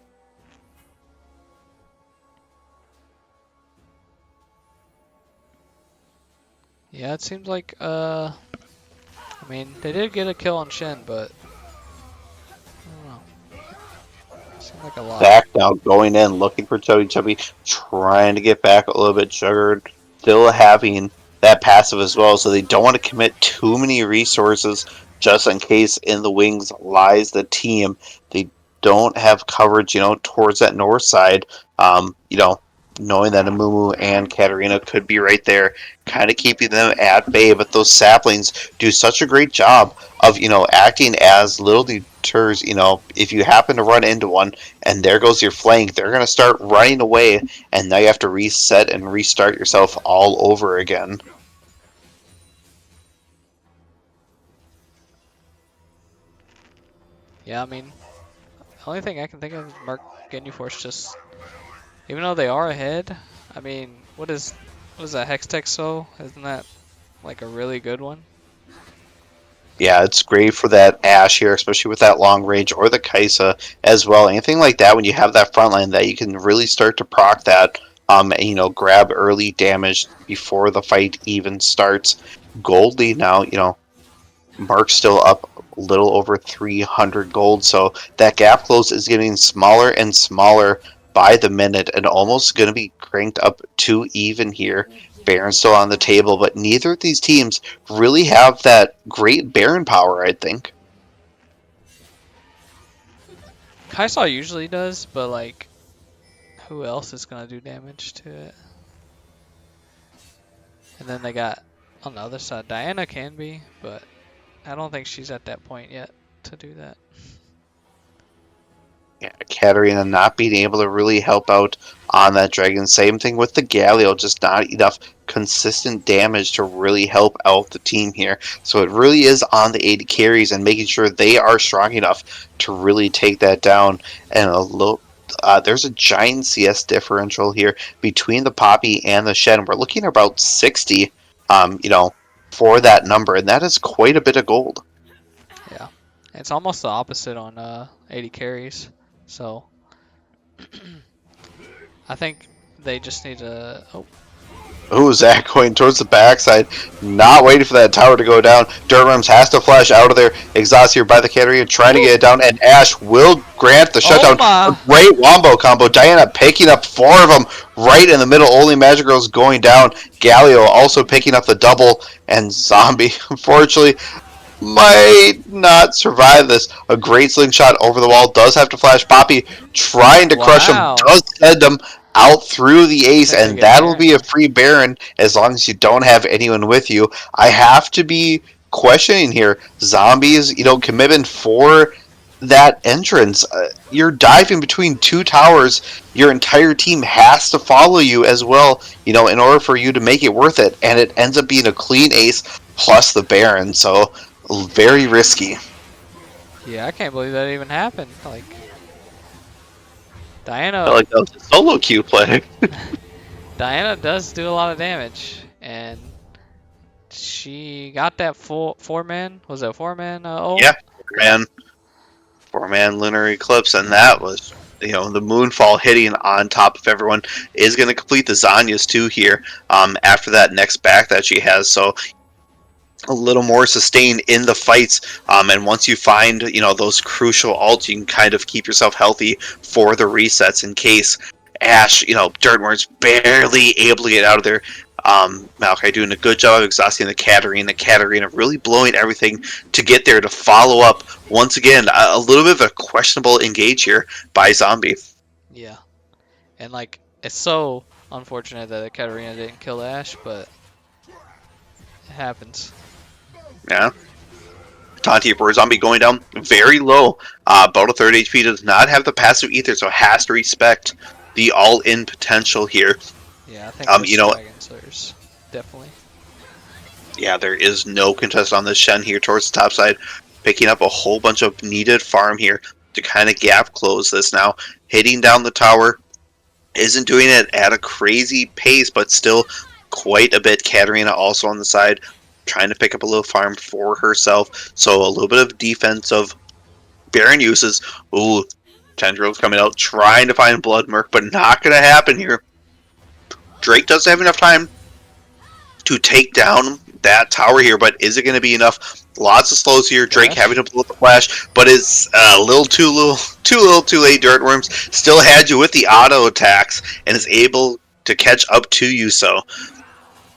Yeah, it seems like they did get a kill on Shen, but I don't know. Seems like a lot. Back now, going in, looking for Chubby, trying to get back a little bit. Juggered, still having that passive as well, so they don't want to commit too many resources just in case in the wings lies the team. They don't have coverage, towards that north side. Knowing that Amumu and Katarina could be right there, kind of keeping them at bay, but those saplings do such a great job of, acting as little deters. If you happen to run into one and there goes your flank, they're going to start running away, and now you have to reset and restart yourself all over again. Yeah, I mean, the only thing I can think of is Murk Ginyu Force just, even though they are ahead, I mean, what is that Hextech Soul? Isn't that like a really good one? Yeah, it's great for that Ashe here, especially with that long range, or the Kaisa as well. Anything like that when you have that front line that you can really start to proc that, and, grab early damage before the fight even starts. Goldie now, Mark's still up a little over 300 gold, so that gap close is getting smaller and smaller by the minute, and almost going to be cranked up to even here. Baron's still on the table, but neither of these teams really have that great Baron power, I think. Kai'Sa usually does, but like, who else is gonna do damage to it? And then they got on the other side, Diana can be, but I don't think she's at that point yet to do that. Yeah, Katarina not being able to really help out on that dragon. Same thing with the Galio, just not enough consistent damage to really help out the team here. So it really is on the AD carries and making sure they are strong enough to really take that down. And there's a giant CS differential here between the Poppy and the Shen. We're looking at about 60, for that number, and that is quite a bit of gold. Yeah, it's almost the opposite on 80 carries. So I think they just need to. Oh, Ooh, Zach going towards the backside, not waiting for that tower to go down. Durhams has to flash out of there. Exhaust here by the Katarina, trying to get it down, and Ashe will grant the shutdown. my. A great wombo combo. Diana picking up 4 of them right in the middle. Only Magic Girl's going down. Galio also picking up the double, and Zombie, unfortunately, might not survive this. A great slingshot over the wall. Does have to flash Poppy, trying to crush him. Wow. Does head him out through the ace, Think they and get that'll Baron be a now. free Baron as long as you don't have anyone with you. I have to be questioning here. Zombies, commitment for that entrance. You're diving between 2 towers. Your entire team has to follow you as well, in order for you to make it worth it. And it ends up being a clean ace plus the Baron. So very risky. Yeah, I can't believe that even happened. Like, I Diana. felt like that was a solo queue play. Diana does do a lot of damage, and she got that four man. Was it 4-man? Ult? Yeah, four-man lunar eclipse, and that was, the moonfall hitting on top of everyone is going to complete the Zanya's too here. After that next back that she has, so a little more sustained in the fights, and once you find those crucial ults, you can kind of keep yourself healthy for the resets in case Ashe, Dirtmore's barely able to get out of there. Malachi doing a good job of exhausting the Katarina really blowing everything to get there to follow up once again. A little bit of a questionable engage here by Zombie. Yeah, and like, it's so unfortunate that the Katarina didn't kill Ashe, but it happens. Yeah. Tanti for Zombie going down very low. About a third HP, does not have the passive either, so has to respect the all-in potential here. Yeah, I think this Dragon Slayers, definitely. Yeah, there is no contest on this Shen here towards the top side. Picking up a whole bunch of needed farm here to kind of gap close this now. Hitting down the tower. Isn't doing it at a crazy pace, but still quite a bit. Katarina also on the side, trying to pick up a little farm for herself. So a little bit of defensive Baron uses. Ooh, Tendrils coming out, trying to find Blood Murk, but not going to happen here. Drake doesn't have enough time to take down that tower here, but is it going to be enough? Lots of slows here. Drake Flash. having to pull up the flash, but it's a little too late. Dirtworms still had you with the auto attacks and is able to catch up to you. So,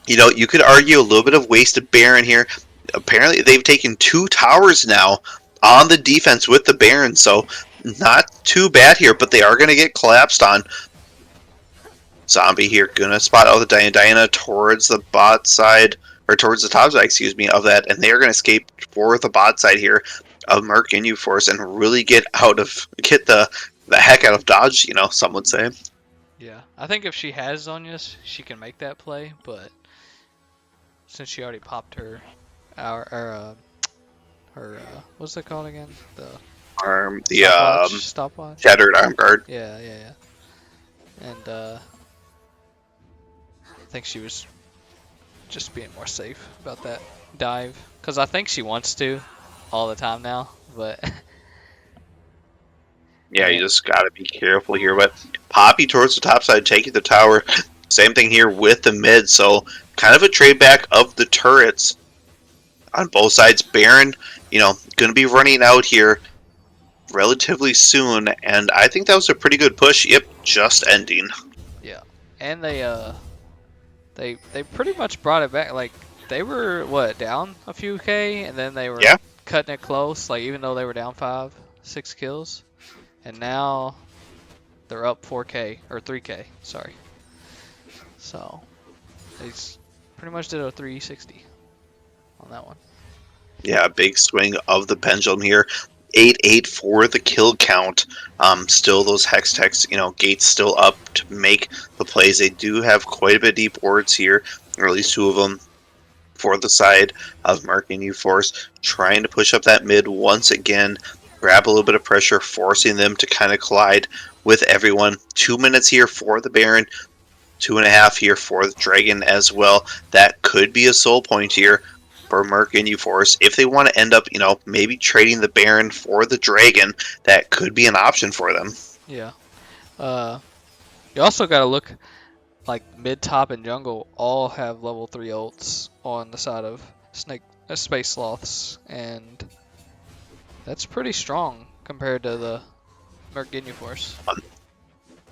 you know, you could argue a little bit of wasted Baron here. Apparently, they've taken 2 towers now on the defense with the Baron, so not too bad here, but they are going to get collapsed on. Zombie here gonna spot out the Diana towards the bot side, or towards the top side, excuse me, of that, and they are gonna escape for the bot side here of Murk Ginyu Force and really get the heck out of dodge, you know, some would say. Yeah, I think if she has Zhonya's, she can make that play, but since she already popped her what's it called again? The stopwatch. Shattered arm guard. Yeah. And I think she was just being more safe about that dive, because I think she wants to all the time now, but Yeah, you just gotta be careful here. But Poppy towards the top side, taking the tower. Same thing here with the mid, so kind of a trade back of the turrets on both sides. Baron, you know, gonna be running out here relatively soon, and I think that was a pretty good push. Yep, just ending. yeah. And they pretty much brought it back. Like, they were down a few K, and then they were cutting it close, like, even though they were down 5-6 kills, and now they're up 4K or 3K, sorry. So they pretty much did a 360 on that one. Yeah, big swing of the pendulum here. 8-8 for the kill count. Still those hex techs, you know, gates still up to make the plays. They do have quite a bit of deep wards here, or at least 2 of them for the side of Murk Ginyu Force, trying to push up that mid once again, grab a little bit of pressure, forcing them to kind of collide with everyone. 2 minutes here for the Baron, 2.5 here for the Dragon as well. That could be a soul point here for Murk Ginyu Force. If they want to end up, you know, maybe trading the Baron for the Dragon, that could be an option for them. Yeah. You also got to look, like, mid, top, and jungle all have level 3 ults on the side of SpaceSloths, and that's pretty strong compared to the Murk Ginyu Force.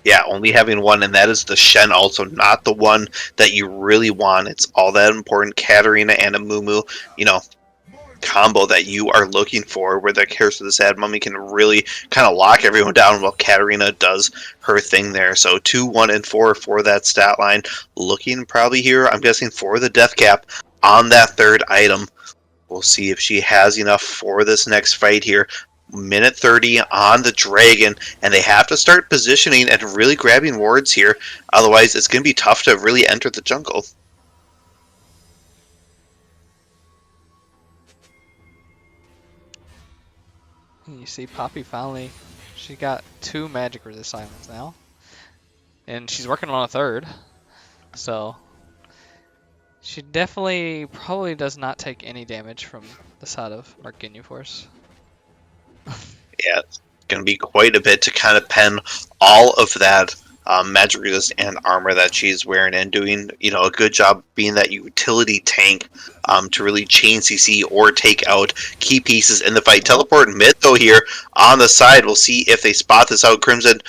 Yeah, only having one, and that is the Shen, also not the one that you really want. It's all that important Katarina and a Mumu, you know, combo that you are looking for, where the Curse of the Sad Mummy can really kind of lock everyone down while Katarina does her thing there. So 2, 1, and 4 for that stat line. Looking probably here, I'm guessing, for the death cap on that 3rd item. We'll see if she has enough for this next fight here. Minute 30 on the Dragon, and they have to start positioning and really grabbing wards here. Otherwise, it's going to be tough to really enter the jungle. You see Poppy finally, she got 2 magic resist islands now, and she's working on a 3rd, so she definitely probably does not take any damage from the side of Murk Ginyu Force. Yeah, it's going to be quite a bit to kind of pen all of that magic resist and armor that she's wearing, and doing, you know, a good job being that utility tank to really chain CC or take out key pieces in the fight. Teleport mid though here on the side. We'll see if they spot this out. Crimson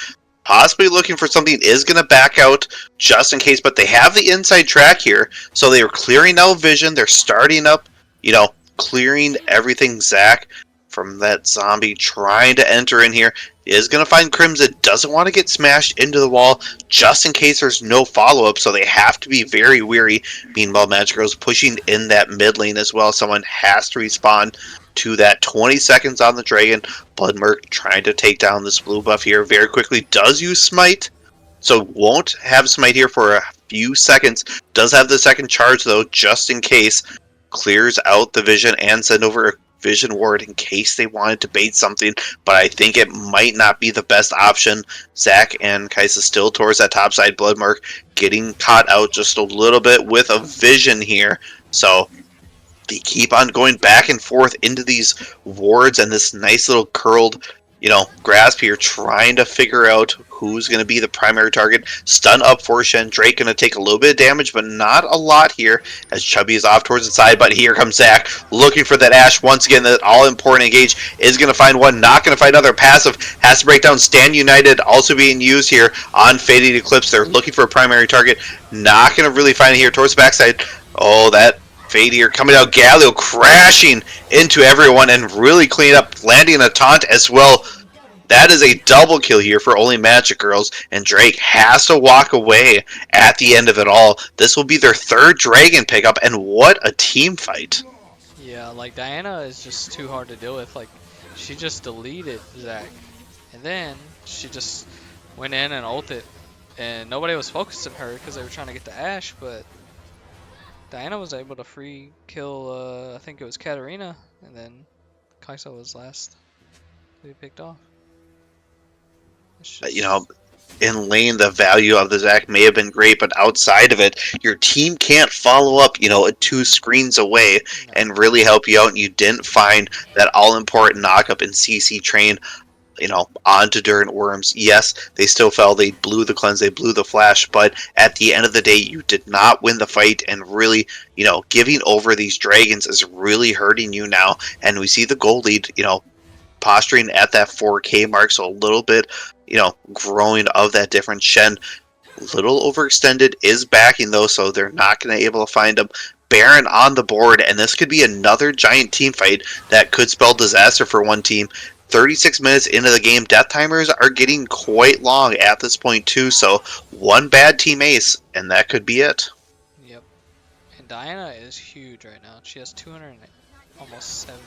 possibly looking for something, is going to back out just in case, but they have the inside track here, so they are clearing out vision. They're starting up, you know, clearing everything. Zach from that zombie trying to enter in here is going to find Crimson. Doesn't want to get smashed into the wall just in case there's no follow-up, so they have to be very wary. Meanwhile, Magic Girl's pushing in that mid lane as well. Someone has to respawn to that. 20 seconds on the Dragon. Blood Murk trying to take down this blue buff here very quickly. Does use Smite, so won't have Smite here for a few seconds. Does have the second charge though, just in case. Clears out the vision and send over a vision ward in case they wanted to bait something, but I think it might not be the best option. Zach and Kaisa still towards that top side. Blood Murk getting caught out just a little bit with a vision here, so they keep on going back and forth into these wards and this nice little curled, you know, grasp here, trying to figure out who's going to be the primary target. Stun up for Shen. Drake going to take a little bit of damage, but not a lot here as Chubby is off towards the side. But here comes Zach looking for that Ashe. Once again, that all-important engage is going to find one. Not going to find another. Passive has to break down. Stand United also being used here on Faded Eclipse. They're looking for a primary target. Not going to really find it here towards the backside. Oh, that Fade here coming out. Galio crashing into everyone and really cleaning up, landing a taunt as well. That is a double kill here for only Magic Girls, and Drake has to walk away at the end of it all. This will be their third Dragon pickup, and what a team fight. Yeah, like Diana is just too hard to deal with. Like, she just deleted Zach, and then she just went in and ulted, and nobody was focusing her because they were trying to get the Ashe, but Diana was able to free kill, I think it was Katarina, and then Kai'Sa was last to be picked off. You know, in lane, the value of the Zac may have been great, but outside of it, your team can't follow up, you know, 2 screens away and really help you out, and you didn't find that all-important knockup in CC Train, you know, onto Durant Worms. Yes, they still fell. They blew the cleanse. They blew the flash. But at the end of the day, you did not win the fight. And really, you know, giving over these dragons is really hurting you now. And we see the gold lead, you know, posturing at that 4K mark. So a little bit, you know, growing of that difference. Shen, little overextended, is backing though. So they're not going to be able to find him. Baron on the board. And this could be another giant team fight that could spell disaster for one team. 36 minutes into the game, death timers are getting quite long at this point too, so one bad team ace, and that could be it. Yep. And Diana is huge right now. She has 200 almost 70.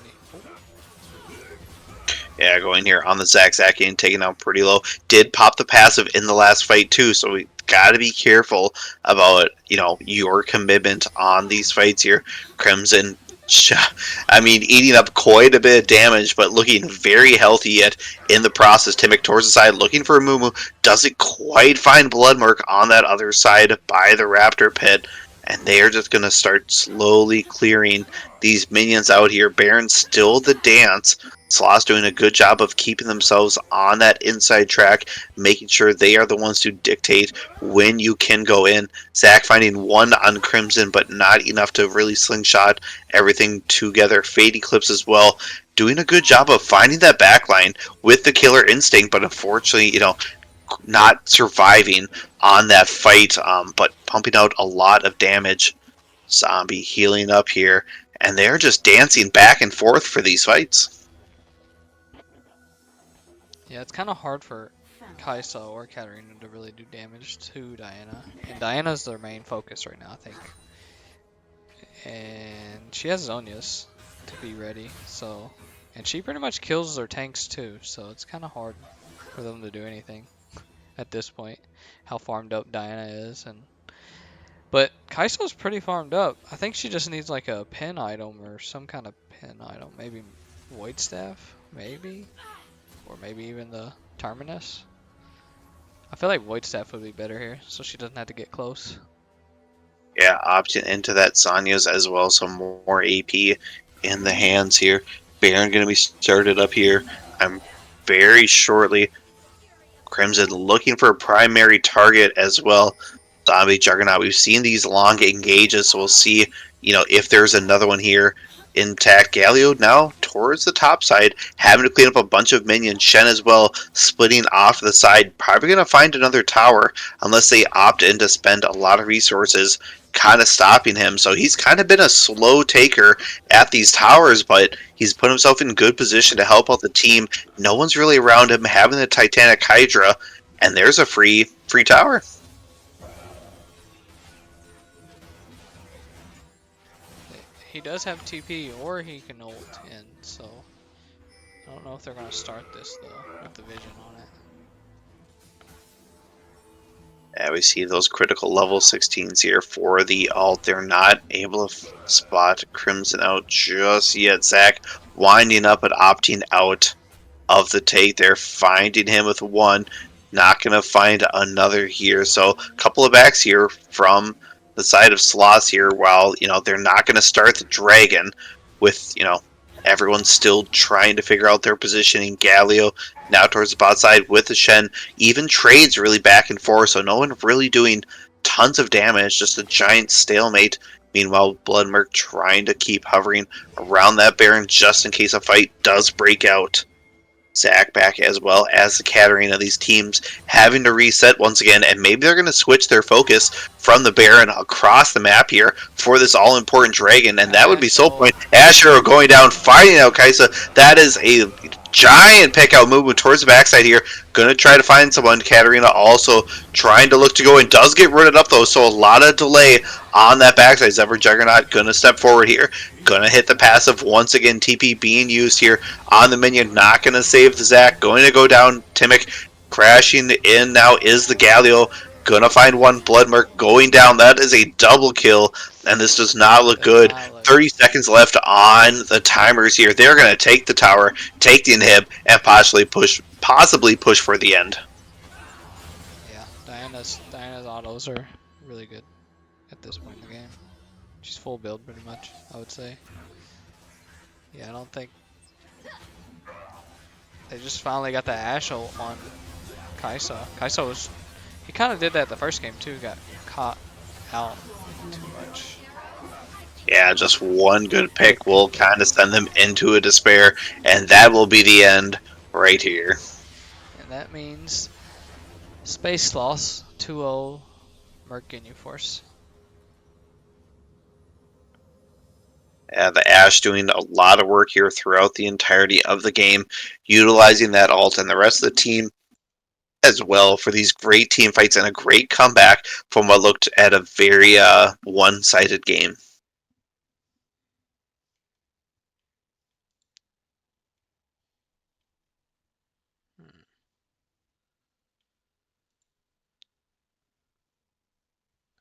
Yeah, going here on the Zac getting taken out pretty low. Did pop the passive in the last fight too, so we got to be careful about, you know, your commitment on these fights here. Crimson, I mean, eating up quite a bit of damage, but looking very healthy yet in the process. Timic towards the side, looking for a Mumu. Doesn't quite find Bloodmurk on that other side by the Raptor pit. And they are just going to start slowly clearing these minions out here. Baron still the dance. Sloths doing a good job of keeping themselves on that inside track, making sure they are the ones to dictate when you can go in. Zac finding one on Crimson, but not enough to really slingshot everything together. Fade Eclipse as well, doing a good job of finding that backline with the killer instinct, but unfortunately, you know, not surviving on that fight, but pumping out a lot of damage. Zombie healing up here, and they're just dancing back and forth for these fights. Yeah, it's kind of hard for Kai'Sa or Katarina to really do damage to Diana. And Diana's their main focus right now, I think. And she has Zhonya's to be ready, so... And she pretty much kills their tanks too, so it's kind of hard for them to do anything at this point. How farmed up Diana is, and... But Kai'Sa's pretty farmed up. I think she just needs like a pin item or some kind of pin item. Maybe Void Staff? Maybe? Or maybe even the Terminus. I feel like Void Staff would be better here, so she doesn't have to get close. Yeah, opting into that Sonya's as well, some more AP in the hands here. Baron going to be started up here. I'm very shortly. Crimson looking for a primary target as well. Zombie Juggernaut. We've seen these long engages, so we'll see, you know, if there's another one here intact. Galio now towards the top side, having to clean up a bunch of minions. Shen as well, splitting off the side. Probably going to find another tower unless they opt in to spend a lot of resources kind of stopping him. So he's kind of been a slow taker at these towers, but he's put himself in good position to help out the team. No one's really around him, having the Titanic Hydra, and there's a free tower. He does have TP, or he can ult in, so I don't know if they're going to start this though with the vision on it. Yeah, we see those critical level 16s here for the ult. They're not able to spot Crimson out just yet. Zac winding up and opting out of the take. They're finding him with one. Not going to find another here. So a couple of backs here from the side of Sloths here, while, you know, they're not going to start the dragon with, you know, Everyone's still trying to figure out their positioning. Galio now towards the bot side with the Shen. Even trades really back and forth, so no one really doing tons of damage, just a giant stalemate. Meanwhile, Blood Murk trying to keep hovering around that Baron just in case a fight does break out. Zach back as well as the Katarina. These teams having to reset once again, and maybe they're going to switch their focus from the Baron across the map here for this all-important Dragon, and that would be so point. Asher going down, fighting out Kaisa. That is a giant pick-out movement towards the backside here. Going to try to find someone. Katarina also trying to look to go and does get rooted up though, so a lot of delay on that backside. Zephyr Juggernaut going to step forward here. Going to hit the passive once again. TP being used here on the minion. Not going to save the Zac. Going to go down. Timic crashing in now is the Galio. Going to find one. Blood Murk going down. That is a double kill. And this does not look good. 30 seconds left on the timers here. They're going to take the tower, take the inhib, and possibly push for the end. Yeah, Diana's autos are really good at this point in the game. She's full build pretty much, I would say. Yeah, I don't think they just finally got the Ashe ult on Kaisa. Kaisa was, he kind of did that the first game too, got caught out too much. Yeah, just one good pick will kind of send them into a despair, and that will be the end right here. And that means SpaceSloths 2-0 Murk Ginyu Force. Yeah, the Ashe doing a lot of work here throughout the entirety of the game, utilizing that ult, and the rest of the team as well for these great team fights and a great comeback from what looked at a very one-sided game.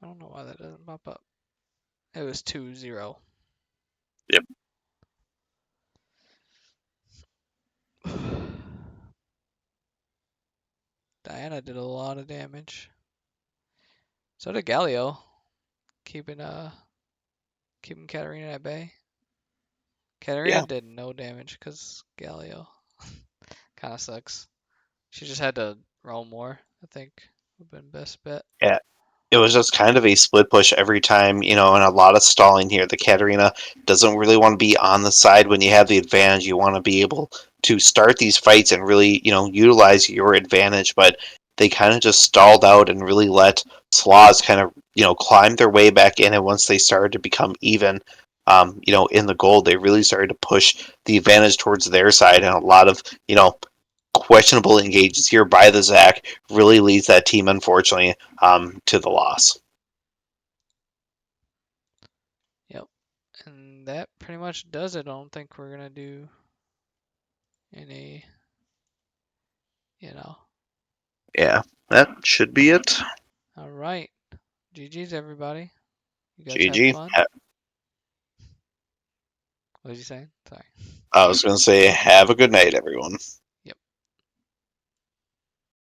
I don't know why that doesn't pop up. It was 2-0. Yep. Diana did a lot of damage. So did Galio, keeping Katarina at bay. Katarina did no damage because Galio kind of sucks. She just had to roll more, I think would have been best bet. Yeah. It was just kind of a split push every time, and a lot of stalling here. The Katarina doesn't really want to be on the side when you have the advantage. You want to be able to start these fights and really, utilize your advantage, but they kind of just stalled out and really let Sloths kind of, climb their way back in, and once they started to become even, in the gold, they really started to push the advantage towards their side, and a lot of, questionable engagements here by the Zac really leads that team, unfortunately, to the loss. Yep. And that pretty much does it. I don't think we're going to do any, Yeah, that should be it. All right. GG's, everybody. You guys GG. have fun? What was you saying? Sorry. I was going to say, have a good night, everyone.